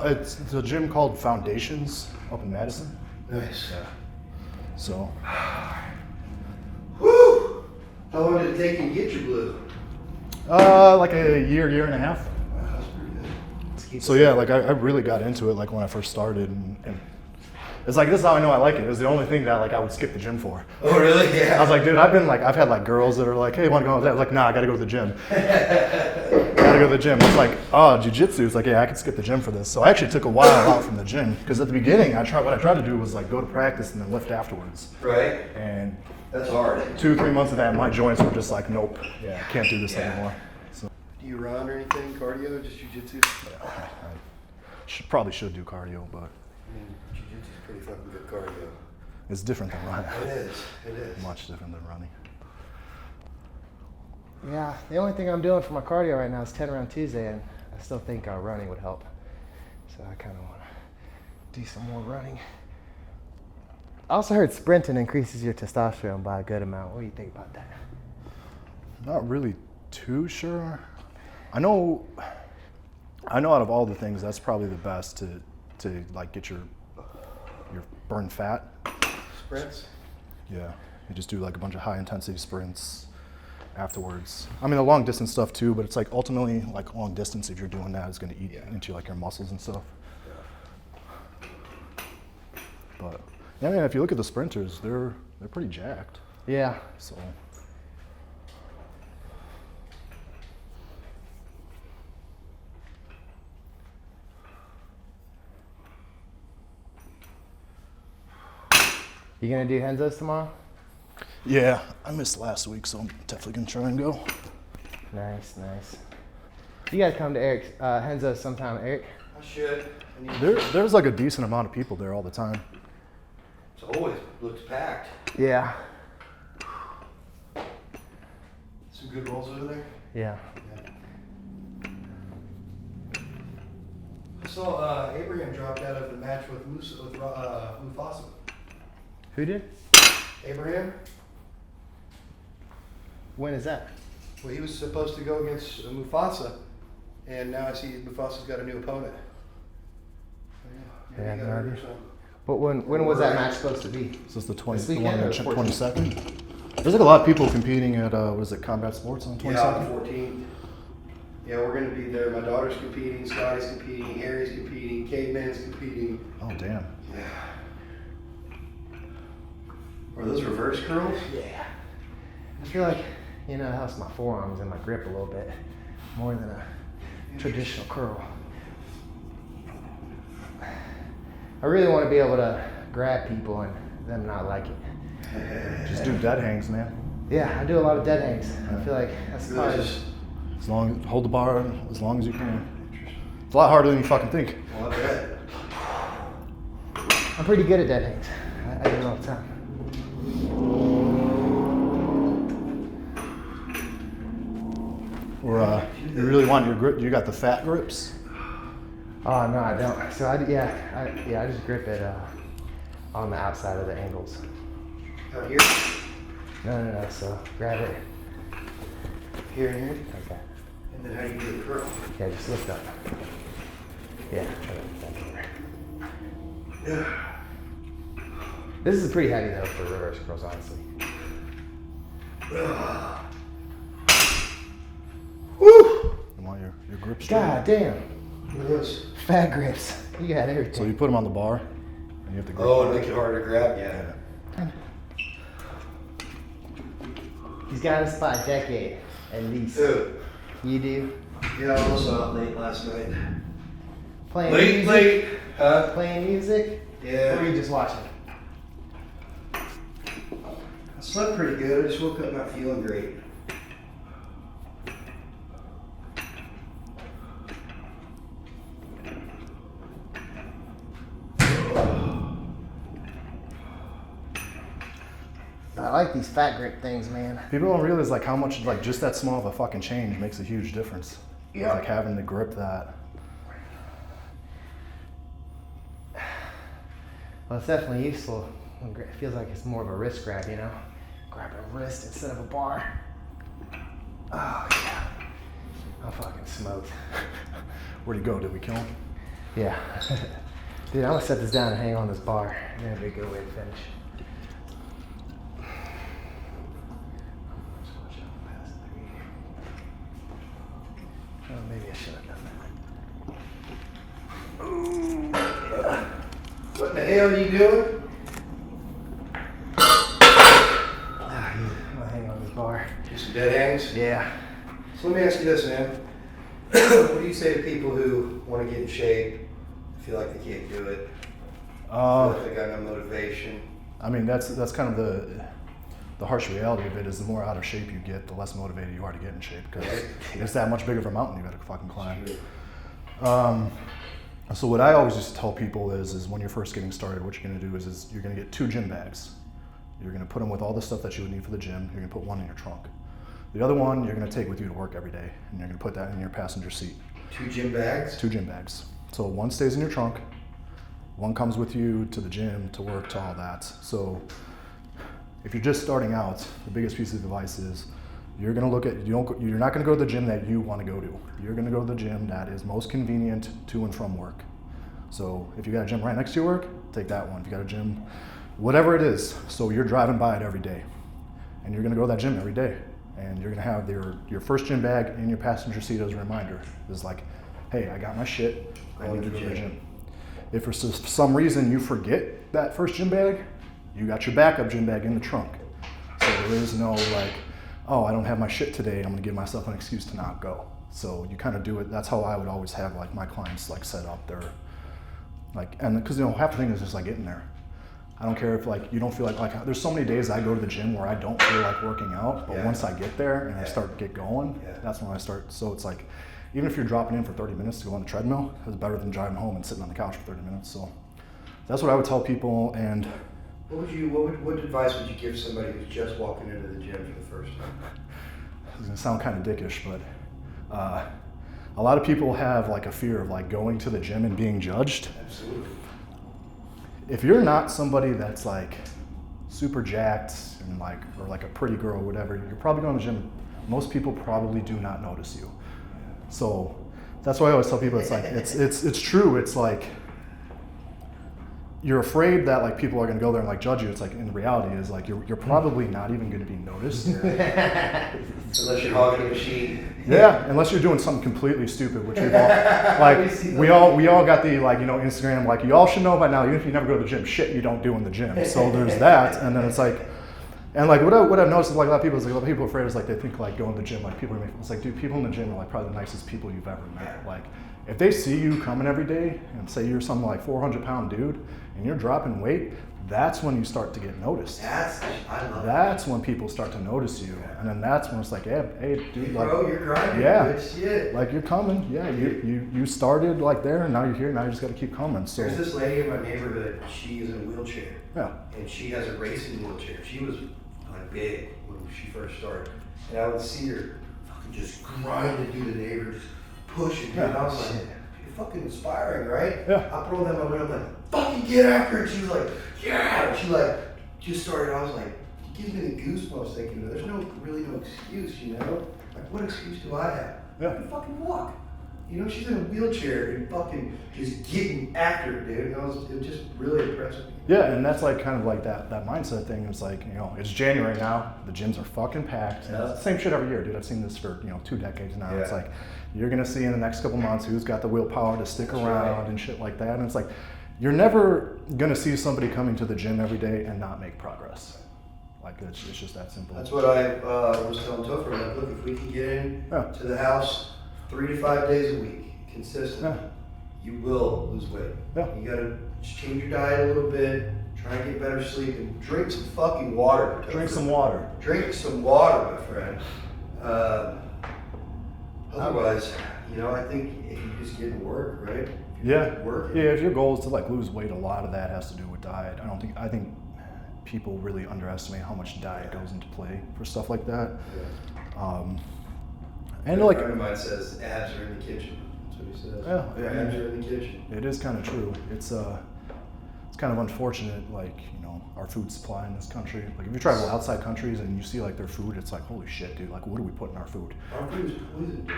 Speaker 2: It's a gym called Foundations up in Madison.
Speaker 3: Nice.
Speaker 2: So,
Speaker 3: Woo! How long did it take you to get your blue?
Speaker 2: like a year and a half.
Speaker 3: Wow, that's pretty good.
Speaker 2: So yeah, like I really got into it like when I first started, and It's like, this is how I know I like it. It was the only thing that like I would skip the gym for.
Speaker 3: Oh, really? Yeah.
Speaker 2: I was like, dude, I've had like girls that are like, hey, want to go out there? I was like, nah, I gotta go to the gym. Gotta go to the gym. It's like, oh, jiu-jitsu. It's like, yeah, I can skip the gym for this. So I actually took a while out from the gym because at the beginning, what I tried to do was like go to practice and then lift afterwards.
Speaker 3: Right.
Speaker 2: And
Speaker 3: That's hard.
Speaker 2: 2-3 months of that, my joints were just like, nope, yeah, I can't do this anymore. So
Speaker 3: Do you run or anything? Cardio? Just jiu-jitsu?
Speaker 2: I probably should do cardio, but
Speaker 3: I mean, jiu-jitsu is pretty fucking good cardio.
Speaker 2: it's different than running.
Speaker 3: It is. It is.
Speaker 2: Much different than running.
Speaker 1: Yeah, the only thing I'm doing for my cardio right now is 10 round Tuesday, and I still think running would help. So I kind of want to do some more running. I also heard sprinting increases your testosterone by a good amount. What do you think about that?
Speaker 2: Not really too sure. I know out of all the things, that's probably the best to like get your burn fat.
Speaker 3: Sprints?
Speaker 2: Yeah, you just do like a bunch of high intensity sprints afterwards. I mean, the long distance stuff too, but it's like ultimately like long distance, if you're doing that, is going to eat into like your muscles and stuff.
Speaker 3: Yeah.
Speaker 2: But yeah, I mean, if you look at the sprinters, they're pretty jacked.
Speaker 1: Yeah.
Speaker 2: So
Speaker 1: You gonna do Henzo's tomorrow?
Speaker 2: yeah, I missed last week, so I'm definitely gonna try and go.
Speaker 1: Nice, nice. You guys come to Eric's Henzo's sometime, Eric?
Speaker 3: I should. I need
Speaker 2: There's like a decent amount of people there all the time.
Speaker 3: It always looks packed.
Speaker 1: Yeah.
Speaker 3: Some good rolls over there.
Speaker 1: Yeah.
Speaker 3: I saw Abraham dropped out of the match with Mufasa.
Speaker 1: Who did?
Speaker 3: Abraham?
Speaker 1: When is that?
Speaker 3: Well, he was supposed to go against Mufasa, and now I see Mufasa's got a new opponent.
Speaker 1: Yeah,
Speaker 3: he got
Speaker 1: no
Speaker 3: hurt or
Speaker 1: idea.
Speaker 3: something.
Speaker 1: But when was that match supposed to be?
Speaker 2: This is the
Speaker 1: This weekend or the 14th?
Speaker 2: 22nd. There's like a lot of people competing at what is it, Combat Sports on 22nd?
Speaker 3: Yeah, on the 14th. Yeah, we're going to be there. My daughter's competing, Scotty's competing, Harry's competing, Caveman's competing.
Speaker 2: Oh damn.
Speaker 3: Yeah. Are those reverse curls?
Speaker 1: Yeah. I feel like, it helps my forearms and my grip a little bit more than a traditional curl. I really want to be able to grab people and them not like it.
Speaker 2: Just do dead hangs, man.
Speaker 1: Yeah, I do a lot of dead hangs. I feel like that's
Speaker 3: Really
Speaker 1: part
Speaker 3: just,
Speaker 2: Hold the bar as long as you can. It's a lot harder than you fucking think.
Speaker 3: well, I bet.
Speaker 1: I'm pretty good at dead hangs. I do it all the time.
Speaker 2: Or you really want your grip? You got the fat grips?
Speaker 1: Oh no, I don't. So I just grip it on the outside of the ankles.
Speaker 3: Out here?
Speaker 1: No. So grab it.
Speaker 3: Here and here?
Speaker 1: Okay.
Speaker 3: And then how do you do the curl?
Speaker 1: Yeah, just lift up. Yeah. This is pretty heavy though for reverse curls, honestly. Woo!
Speaker 2: You want your grip straight?
Speaker 1: God damn.
Speaker 3: Look at this.
Speaker 1: Fat grips. You got everything.
Speaker 2: So you put them on the bar, and you have to grip.
Speaker 3: Oh, and make it harder to grab? Yeah.
Speaker 1: He's got us by a decade, at least.
Speaker 3: Dude.
Speaker 1: You do?
Speaker 3: Yeah, I was also out late last night.
Speaker 1: Playing music?
Speaker 3: Late. Huh?
Speaker 1: Playing music?
Speaker 3: Yeah.
Speaker 1: Or are you just watching?
Speaker 3: I slept pretty good. I just woke up not feeling great.
Speaker 1: I like these fat grip things, man.
Speaker 2: People don't realize like how much like just that small of a fucking change makes a huge difference.
Speaker 1: Yeah.
Speaker 2: Like having to grip that.
Speaker 1: Well, it's definitely useful. It feels like it's more of a wrist grab, Grab a wrist instead of a bar. Oh, yeah. I'm fucking smoked.
Speaker 2: Where'd he go? Did we kill him?
Speaker 1: Yeah. Dude, I'm gonna set this down and hang on this bar. That'd be a good way to finish. Oh, maybe I should have done that. Ooh, yeah.
Speaker 3: What the hell are you doing?
Speaker 1: I'm gonna hang on this bar.
Speaker 3: Just some dead hangs?
Speaker 1: Yeah.
Speaker 3: So let me ask you this, man. What do you say to people who want to get in shape, feel like they can't do it, feel like they got no motivation?
Speaker 2: I mean, that's kind of the harsh reality of it is the more out of shape you get, the less motivated you are to get in shape because it's that much bigger of a mountain you got to fucking climb. So what I always used to tell people is when you're first getting started, what you're going to do is you're going to get 2 gym bags. You're going to put them with all the stuff that you would need for the gym. You're going to put one in your trunk. The other one you're going to take with you to work every day, and you're going to put that in your passenger seat.
Speaker 3: 2 gym bags?
Speaker 2: 2 gym bags. So one stays in your trunk, one comes with you to the gym, to work, to all that. So if you're just starting out, the biggest piece of advice is you're going to look at, you're not going to go to the gym that you want to go to. You're going to go to the gym that is most convenient to and from work. So if you got a gym right next to your work, take that one. If you got a gym, whatever it is, so you're driving by it every day, and you're going to go to that gym every day. And you're gonna have your first gym bag in your passenger seat as a reminder. It's like, hey, I got my shit, I need to go to the gym. If for some reason you forget that first gym bag, you got your backup gym bag in the trunk. So there is no like, oh, I don't have my shit today, I'm gonna give myself an excuse to not go. So you kind of do it, that's how I would always have like my clients like set up their, like, and because half the thing is just like getting there. I don't care if like you don't feel like there's so many days I go to the gym where I don't feel like working out, but once I get there and I start to get going, that's when I start. So it's like, even if you're dropping in for 30 minutes to go on the treadmill, it's better than driving home and sitting on the couch for 30 minutes. So that's what I would tell people. And
Speaker 3: what advice would you give somebody who's just walking into the gym for the first time?
Speaker 2: It's gonna sound kind of dickish, but a lot of people have like a fear of like going to the gym and being judged.
Speaker 3: Absolutely.
Speaker 2: If you're not somebody that's like super jacked and like, or like a pretty girl or whatever, you're probably going to the gym. Most people probably do not notice you. So that's why I always tell people it's like, it's true. It's like, you're afraid that like people are going to go there and like judge you. It's like, in reality is like, you're probably not even going to be noticed.
Speaker 3: Unless you're hogging a machine.
Speaker 2: Yeah, unless you're doing something completely stupid, which we've all, like, we all got the, like, Instagram, like, you all should know by now, even if you never go to the gym, shit you don't do in the gym. So there's that, and then it's like, and like, what I've noticed is like a lot of people, is like, a lot of people are afraid is like, they think like going to the gym, like people are making, it's like, dude, people in the gym are like probably the nicest people you've ever met. Like, if they see you coming every day and say you're some like 400-pound dude and you're dropping weight, that's when you start to get noticed. That's when people start to notice you, and then that's when it's like, hey, dude, like,
Speaker 3: bro, you're grinding.
Speaker 2: Yeah,
Speaker 3: shit.
Speaker 2: like you're coming. Yeah, you started like there, and now you're here. Now you just got to keep coming. So
Speaker 3: there's this lady in my neighborhood. She is in a wheelchair.
Speaker 2: Yeah.
Speaker 3: And she has a racing wheelchair. She was like big when she first started, and I would see her fucking just grinding through the neighborhood, just pushing. Yeah. And I was like, you're fucking inspiring, right?
Speaker 2: Yeah.
Speaker 3: I rolled down my window, I'm like, fucking get after it. She was like, yeah. And she like just started. I was like, it gives me the goosebumps thinking, there's really no excuse, Like, what excuse do I have?
Speaker 2: Yeah.
Speaker 3: I can fucking walk. She's in a wheelchair and fucking just getting after it, dude. It just really impressed me.
Speaker 2: Yeah, and that's like kind of like that mindset thing. It's like, it's January now, the gyms are fucking packed. And it's the same shit every year, dude. I've seen this for 2 decades now. Yeah. It's like, you're gonna see in the next couple months who's got the willpower to stick around and shit like that. And it's like, you're never gonna see somebody coming to the gym every day and not make progress. Like, it's just that simple.
Speaker 3: That's what I was telling Topher. Like, look, if we can get in to the house 3 to 5 days a week, consistently, you will lose weight.
Speaker 2: Yeah.
Speaker 3: You gotta just change your diet a little bit, try and get better sleep, and drink some fucking water.
Speaker 2: Drink some water.
Speaker 3: Drink some water, my friend. Otherwise, I think if you just get to work, right?
Speaker 2: Yeah. If your goal is to like lose weight, a lot of that has to do with diet. I think people really underestimate how much diet goes into play for stuff like that.
Speaker 3: Yeah.
Speaker 2: And like, a
Speaker 3: friend of mine says abs are in the kitchen. That's what he says.
Speaker 2: Yeah.
Speaker 3: Abs are in the kitchen.
Speaker 2: It is kind of true. It's kind of unfortunate, like, our food supply in this country. Like, if you travel outside countries and you see like their food, it's like, holy shit, dude, like, what do we put in our food?
Speaker 3: Our food is poison.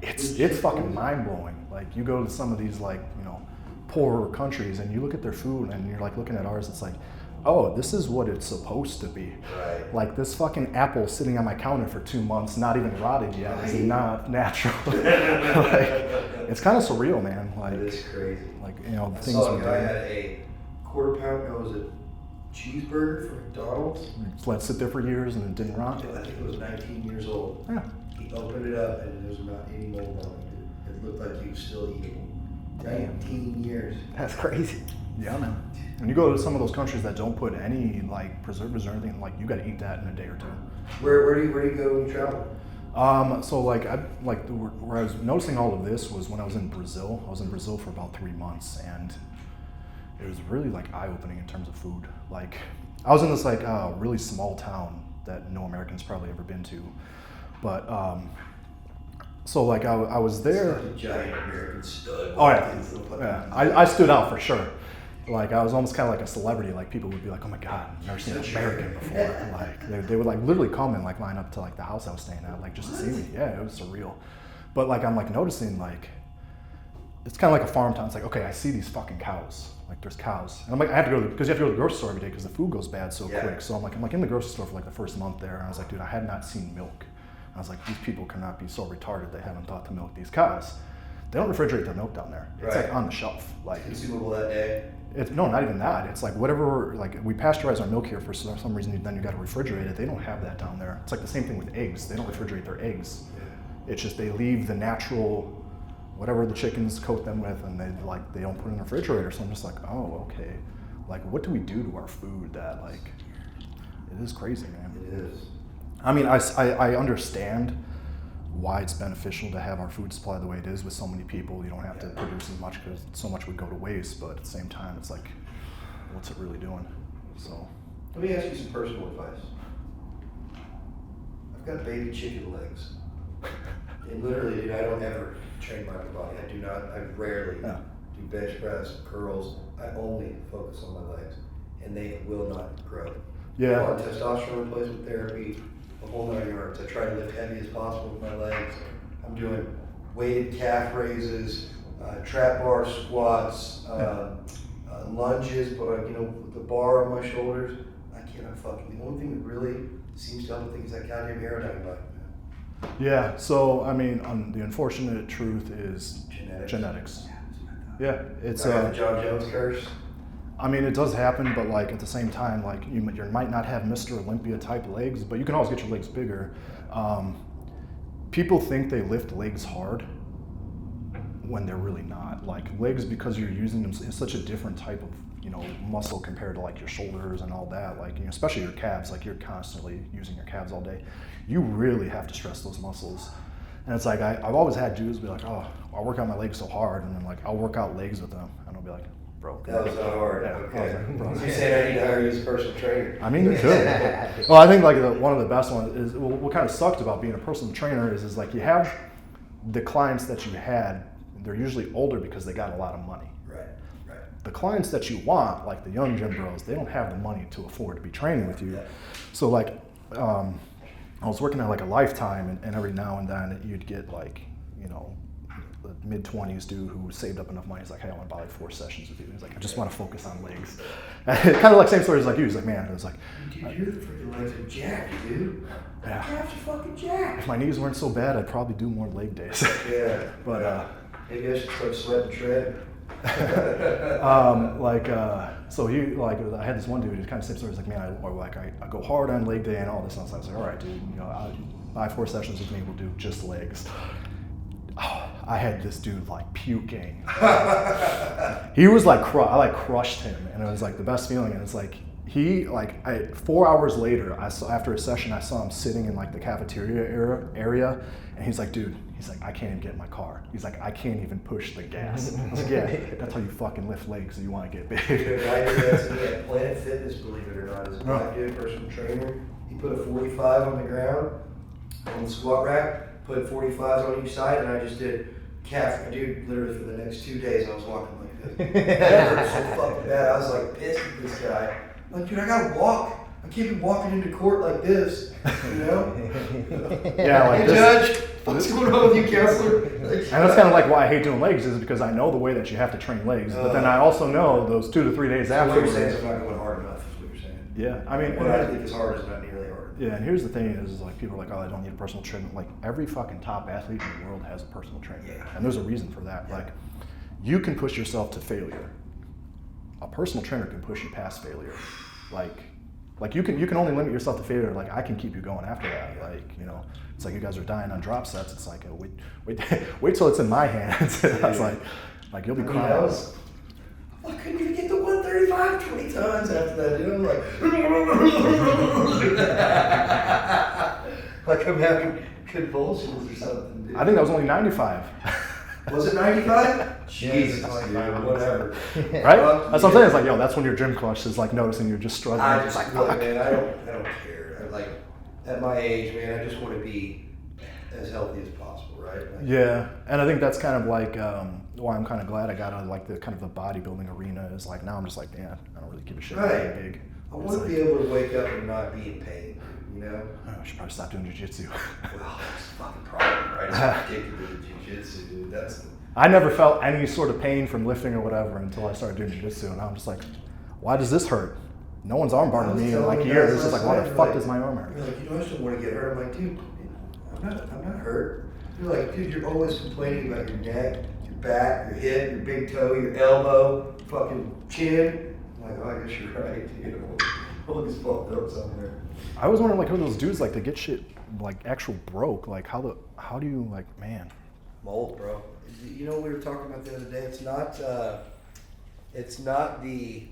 Speaker 2: It's fucking mind-blowing. Like, you go to some of these like, poorer countries and you look at their food and you're like looking at ours, it's like, oh, this is what it's supposed to be.
Speaker 3: Right.
Speaker 2: Like, this fucking apple sitting on my counter for 2 months, not even rotted yet, is not natural. Like, it's kind of surreal, man. Like,
Speaker 3: it is crazy.
Speaker 2: Like,
Speaker 3: I
Speaker 2: things
Speaker 3: saw a
Speaker 2: we
Speaker 3: guy
Speaker 2: do.
Speaker 3: had a quarter pound, no, was it cheeseburger from McDonald's?
Speaker 2: Just let it sit there for years and it didn't rot.
Speaker 3: I think it was 19 years old.
Speaker 2: Yeah.
Speaker 3: He opened it up and there was not any mold on it. It looked like he was still eatable.
Speaker 1: Damn.
Speaker 3: 19 years.
Speaker 1: That's crazy.
Speaker 2: Yeah, man. When you go to some of those countries that don't put any like preservatives or anything, like you got to eat that in a day or two.
Speaker 3: Where do you go when you travel?
Speaker 2: So where I was noticing all of this was when I was in Brazil. I was in Brazil for about 3 months, and it was really like eye-opening in terms of food. Like I was in this like really small town that no American's probably ever been to, but so like I was there.
Speaker 3: It's like a giant American stud.
Speaker 2: Oh yeah. I stood out for sure. Like I was almost kind of like a celebrity. Like people would be like, "Oh my God, I've never seen an American before." Like they would like literally come and like line up to like the house I was staying at, like just to see me. Yeah, it was surreal. But like I'm like noticing like it's kind of like a farm town. It's like, okay, I see these fucking cows. Like there's cows, and I'm like, I have to go because you have to go to the grocery store every day because the food goes bad so quick. So I'm like in the grocery store for like the first month there, and I was like, dude, I had not seen milk. I was like, these people cannot be so retarded. They haven't thought to milk these cows. They don't refrigerate their milk down there. It's like on the shelf. Like
Speaker 3: consumable that day.
Speaker 2: No, not even that. It's like whatever, like we pasteurize our milk here for some reason, then you got to refrigerate it. They don't have that down there. It's like the same thing with eggs. They don't refrigerate their eggs. It's just they leave the natural, whatever the chickens coat them with, and they don't put it in the refrigerator. So I'm just like, oh, okay. Like what do we do to our food that like, it is crazy, man.
Speaker 3: It is.
Speaker 2: I mean, I understand why it's beneficial to have our food supply the way it is with so many people. You don't have to produce as much because so much would go to waste, but at the same time, it's like, what's it really doing? So.
Speaker 3: Let me ask you some personal advice. I've got baby chicken legs. And literally, dude, I don't ever train my upper body. I rarely do bench press, curls. I only focus on my legs. And they will not grow.
Speaker 2: Yeah.
Speaker 3: I'm on testosterone replacement therapy, the whole 9 yards. I try to lift heavy as possible with my legs. I'm doing weighted calf raises, trap bar squats, lunges, but with the bar on my shoulders, I cannot fucking. The only thing that really seems to help me is that goddamn aerodynamic bike.
Speaker 2: Yeah. So I mean, the unfortunate truth is genetics. Yeah, it's
Speaker 3: the John Jones curse.
Speaker 2: I mean, it does happen, but like at the same time, like you might not have Mr. Olympia type legs, but you can always get your legs bigger. People think they lift legs hard when they're really not. Like legs, because you're using them in such a different type of muscle compared to like your shoulders and all that. Like especially your calves. Like you're constantly using your calves all day. You really have to stress those muscles. And it's like I've always had dudes be like, oh, I'll work out my legs so hard, and then like I'll work out legs with them, and I'll be like, bro.
Speaker 3: That was not hard.
Speaker 2: Yeah,
Speaker 3: Okay.
Speaker 2: like, bro.
Speaker 3: You said I need to hire you as a personal trainer.
Speaker 2: I mean, you could. Well, I think like one of the best ones is what kind of sucked about being a personal trainer is like you have the clients that you had, they're usually older because they got a lot of money.
Speaker 3: Right.
Speaker 2: The clients that you want, like the young gym bros, they don't have the money to afford to be training with you.
Speaker 3: Yeah.
Speaker 2: So like, I was working at like a Lifetime, and every now and then you'd get like, the mid-20s dude who saved up enough money. He's like, hey, I want to buy like 4 sessions with you. He's like, I just want to focus on legs. Kind of like same story as like you. He's like, man, it was like,
Speaker 3: dude, your freaking legs are jacked, dude.
Speaker 2: Yeah.
Speaker 3: Calves are fucking jacked.
Speaker 2: If my knees weren't so bad, I'd probably do more leg days.
Speaker 3: Yeah.
Speaker 2: But
Speaker 3: maybe I should start sweating tread.
Speaker 2: So he like I had this one dude who's kind of same story. He's like, man, I go hard on leg day and all this. And I was like, all right, dude, I'll buy 4 sessions with me. We'll do just legs. Oh, I had this dude like puking. He was like, I crushed him, and it was like the best feeling. And it's like 4 hours later, after a session, I saw him sitting in like the cafeteria area, and he's like, dude, I can't even get in my car. He's like, I can't even push the gas. I was like, yeah, that's how you fucking lift legs if you want to get big.
Speaker 3: The guy who does me at Planet Fitness, believe it or not, is a black dude, personal trainer. He put a 45 on the ground on the squat rack. Put 45s on each side, and I just did calf. Dude, literally for the next 2 days, I was walking like this. It hurt so fucking bad. I was like pissed at this guy. I'm like, dude, I gotta walk. I can't be walking into court like this,
Speaker 2: Yeah, like
Speaker 3: hey,
Speaker 2: this.
Speaker 3: Judge, what's going on with you, counselor?
Speaker 2: And that's kind of like why I hate doing legs, is because I know the way that you have to train legs, but then I also know those 2 to 3 days
Speaker 3: So
Speaker 2: after.
Speaker 3: what you're saying is I'm not going hard enough, is what you're saying.
Speaker 2: Yeah, I mean,
Speaker 3: What I think is hard is not nearly hard.
Speaker 2: Yeah, and here's the thing is like people are like, oh, I don't need a personal trainer. Like every fucking top athlete in the world has a personal trainer.
Speaker 3: Yeah.
Speaker 2: And there's a reason for that.
Speaker 3: Yeah.
Speaker 2: Like you can push yourself to failure. a personal trainer can push you past failure. Like you can only limit yourself to failure. Like I can keep you going after that. Like, you know, it's like you guys are dying on drop sets. It's like, wait till it's in my hands. I was like you'll be crying.
Speaker 3: I couldn't even get to 135 20 times after that, dude. I'm like I'm having convulsions or something, dude.
Speaker 2: I think that was only 95.
Speaker 3: Was it 95? Jesus, dude, whatever.
Speaker 2: Right? That's what I'm saying. It's like, yo, that's when your gym clutch is like noticing you're just struggling.
Speaker 3: I just look, man, I don't care. Like at my age, man, I just want to be as healthy as possible, right? Like,
Speaker 2: yeah, and I think that's kind of like why I'm kind of glad I got out of like the kind of the bodybuilding arena. Is like now I'm just like, man, I don't really give a shit about being big.
Speaker 3: I want to be able to wake up and not be in pain, you know?
Speaker 2: I should probably stop doing jiu-jitsu.
Speaker 3: Well, that's a fucking problem, right? It's ridiculous with jiu-jitsu, dude.
Speaker 2: I never felt any sort of pain from lifting or whatever until I started doing jiu-jitsu, and I'm just like, why does this hurt? No one's arm barring me in like years. It's just like, why the fuck does my arm hurt?
Speaker 3: You're like, you know, I just don't want to get hurt. I'm like, dude, I'm not hurt. You're like, dude, you're always complaining about your neck, your back, your hip, your big toe, your elbow, fucking chin. I'm like, oh, I guess you're right, dude. Always fucked up somewhere.
Speaker 2: I was wondering, like, how those dudes like to get shit like actual broke. Like, how do you like, man?
Speaker 3: Mold, bro. You know what we were talking about the other day? It's not the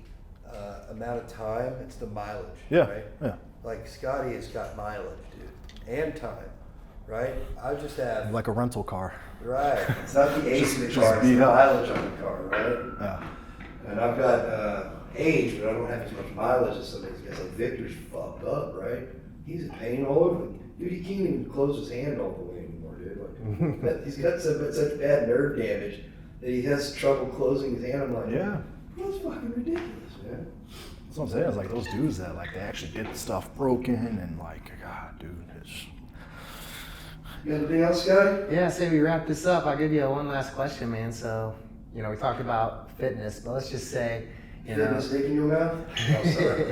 Speaker 3: amount of time, it's the mileage.
Speaker 2: Yeah.
Speaker 3: Right?
Speaker 2: Yeah.
Speaker 3: Like Scotty has got mileage, dude, and time. Right? I just have
Speaker 2: Like a rental car.
Speaker 3: Right. It's not the age of the car, it's the mileage on the car, right?
Speaker 2: Yeah.
Speaker 3: And I've got age, but I don't have as much mileage as some of these guys. Like Victor's fucked up, right? He's in pain all over. Dude, he can't even close his hand all the way anymore, dude. Like, he's got such bad nerve damage that he has trouble closing his hand. I'm like,
Speaker 2: yeah.
Speaker 3: That's fucking ridiculous, man.
Speaker 2: That's what I'm saying. It's like those dudes that like they actually get stuff broken and like, God, dude, it's.
Speaker 3: You got anything else, Scotty?
Speaker 1: Yeah, say we wrap this up. I'll give you one last question, man. So, you know, we talked about fitness, but let's just say, you know.
Speaker 3: Fitness dick in your mouth? Oh, sorry.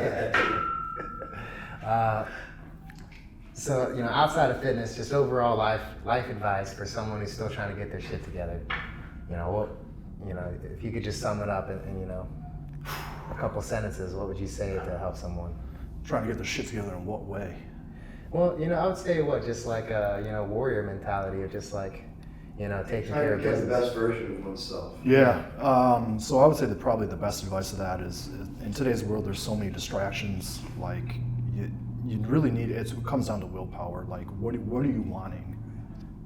Speaker 1: So, you know, outside of fitness, just overall life advice for someone who's still trying to get their shit together. You know, if you could just sum it up in you know, a couple sentences, what would you say to help someone?
Speaker 2: Trying to get their shit together in what way?
Speaker 1: Well, you know, I would say just like a, you know, warrior mentality of just like, you know, taking care of business.
Speaker 3: The best version of oneself.
Speaker 2: Yeah. So I would say that probably the best advice to that is in today's world, there's so many distractions. Like you really need, it comes down to willpower. Like what are you wanting?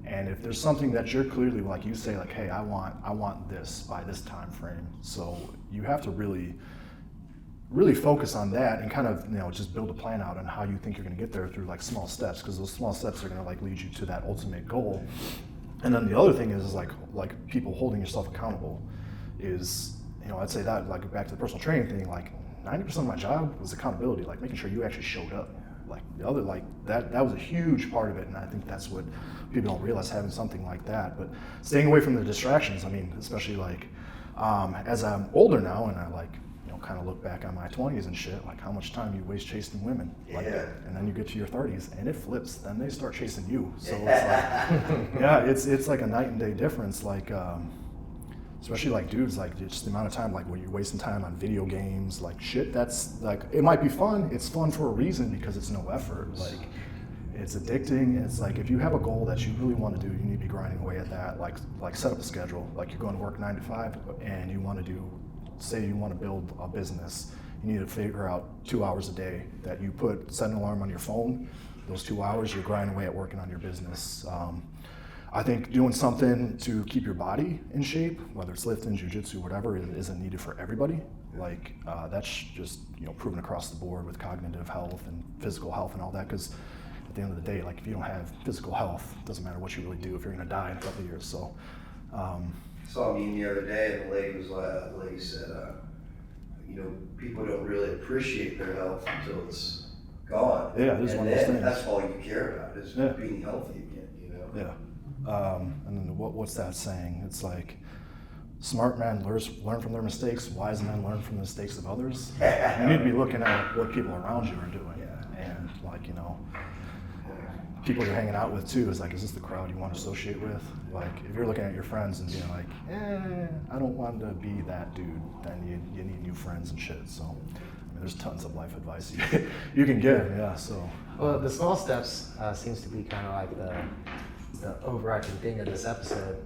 Speaker 2: And if there's something that you're clearly, like you say, like, hey, I want this by this time frame. So you have to really focus on that and kind of, you know, just build a plan out on how you think you're going to get there through like small steps, because those small steps are going to like lead you to that ultimate goal. And then the other thing is like people holding yourself accountable is, you know, I'd say that like back to the personal training thing, like 90% of my job was accountability, like making sure you actually showed up. Like the other, like that was a huge part of it, and I think that's what people don't realize, having something like that. But staying away from the distractions, I mean, especially like as I'm older now and I like, you know, kind of look back on my 20s and shit, like how much time you waste chasing women. Like,
Speaker 3: yeah.
Speaker 2: And then you get to your 30s and it flips, then they start chasing you. So it's like, yeah, it's like a night and day difference. Like, especially like dudes, like just the amount of time, like when you're wasting time on video games, like shit, that's like, it might be fun. It's fun for a reason because it's no effort. Like it's addicting. It's like, if you have a goal that you really want to do, you need to be grinding away at that. Like set up a schedule, like you're going to work 9 to 5 and you want to do, say you want to build a business, you need to figure out 2 hours a day that you set an alarm on your phone. Those 2 hours you're grinding away at working on your business. I think doing something to keep your body in shape, whether it's lifting, jiu-jitsu, whatever, isn't needed for everybody. Like that's just, you know, proven across the board with cognitive health and physical health and all that. Because at the end of the day, like if you don't have physical health, it doesn't matter what you really do if you're going to die in a couple of years. So.
Speaker 3: Saw me the other day, and the lady said, you know, people don't really appreciate their health until it's gone.
Speaker 2: Yeah, it is one of those things.
Speaker 3: That's all you care about is being healthy again, you know?
Speaker 2: Yeah. And then what's that saying? It's like, smart men learn from their mistakes, wise men learn from the mistakes of others. You need to be looking at what people around you are doing. And like, you know, people you're hanging out with too is like, is this the crowd you want to associate with? Like, if you're looking at your friends and being like, I don't want to be that dude, then you need new friends and shit. So, I mean, there's tons of life advice you can give, yeah. So,
Speaker 1: well, the small steps seems to be kind of like the overarching thing of this episode.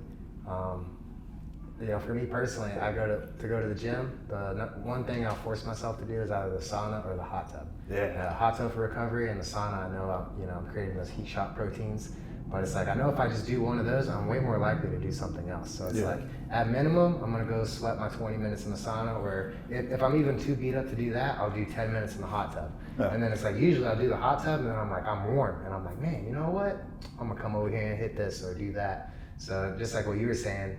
Speaker 1: You know, for me personally, I go to the gym. The one thing I'll force myself to do is either the sauna or the hot tub.
Speaker 2: Yeah.
Speaker 1: Hot tub for recovery, and the sauna, I know I'm creating those heat shock proteins. But it's like, I know if I just do one of those, I'm way more likely to do something else. So it's like, at minimum, I'm gonna go sweat my 20 minutes in the sauna, or if I'm even too beat up to do that, I'll do 10 minutes in the hot tub. Yeah. And then it's like, usually I'll do the hot tub, and then I'm like, I'm warm. And I'm like, man, you know what? I'm gonna come over here and hit this or do that. So just like what you were saying,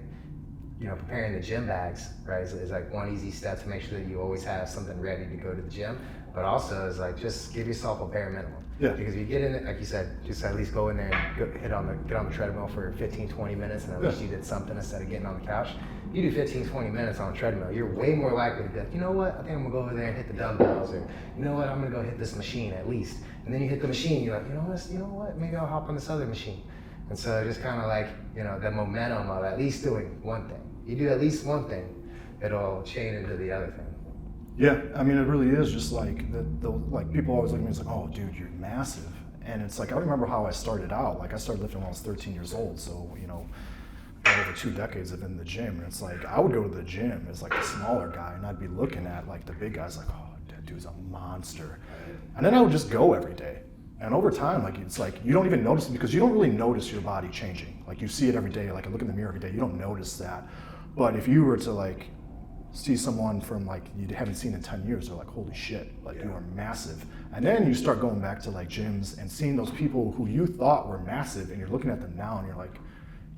Speaker 1: you know, preparing the gym bags, right, is like one easy step to make sure that you always have something ready to go to the gym. But also is like, just give yourself a bare minimum.
Speaker 2: Yeah.
Speaker 1: Because if you get in it, like you said, just at least go in there and get on the treadmill for 15, 20 minutes, and at least you did something instead of getting on the couch. You do 15, 20 minutes on the treadmill, you're way more likely to be like, you know what, I think I'm gonna go over there and hit the dumbbells, or you know what, I'm gonna go hit this machine at least. And then you hit the machine, you're like, you know what, maybe I'll hop on this other machine. And so just kind of like, you know, the momentum of at least doing one thing. You do at least one thing, it'll chain into the other thing.
Speaker 2: Yeah, I mean, it really is just like, like people always look at me and it's like, oh, dude, you're massive. And it's like, I remember how I started out. Like, I started lifting when I was 13 years old. So, you know, over 2 decades I've been in the gym. And it's like, I would go to the gym as like a smaller guy, and I'd be looking at like the big guys like, oh, that dude's a monster. And then I would just go every day. And over time, like, it's like, you don't even notice it because you don't really notice your body changing. Like, you see it every day. Like, I look in the mirror every day, you don't notice that. But if you were to like see someone from like you haven't seen in 10 years, they're like, holy shit, like you are massive. And then you start going back to like gyms and seeing those people who you thought were massive, and you're looking at them now and you're like,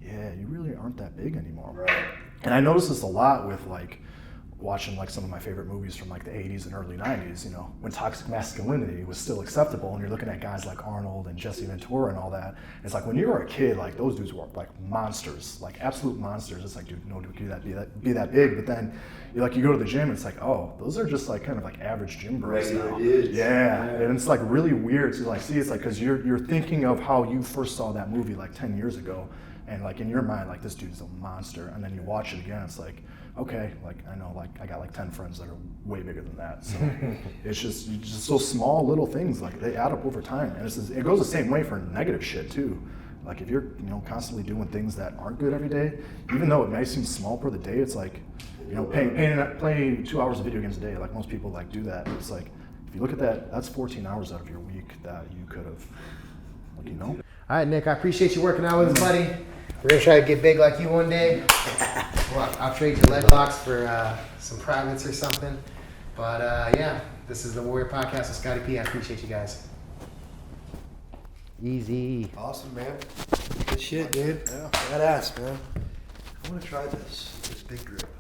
Speaker 2: yeah, you really aren't that big anymore.
Speaker 3: Right.
Speaker 2: And I notice this a lot with like watching like some of my favorite movies from like the 80s and early 90s, you know, when toxic masculinity was still acceptable, and you're looking at guys like Arnold and Jesse Ventura and all that. It's like when you were a kid, like those dudes were like monsters, like absolute monsters. It's like, dude, no dude could be that big. But then you go to the gym and it's like, oh, those are just like kind of like average gym bros now. Yeah, and it's like really weird to like see. It's like, because you're thinking of how you first saw that movie like 10 years ago, and like in your mind, like this dude's a monster, and then you watch it again, it's like, okay, like I know, like I got like 10 friends that are way bigger than that. So it's just those small little things, like they add up over time, and it goes the same way for negative shit too. Like if you're constantly doing things that aren't good every day, even though it may seem small per the day, it's like playing 2 hours of video games a day. Like most people like do that. It's like if you look at that, that's 14 hours out of your week that you could have, All
Speaker 1: right, Nick, I appreciate you working out with us, buddy. We're gonna try to get big like you one day. Well, I'll trade your leg locks for some privates or something. But yeah, this is the Warrior Podcast with Scotty P. I appreciate you guys. Easy.
Speaker 3: Awesome, man. Good shit, dude. Yeah. Badass, man. I want to try this big grip.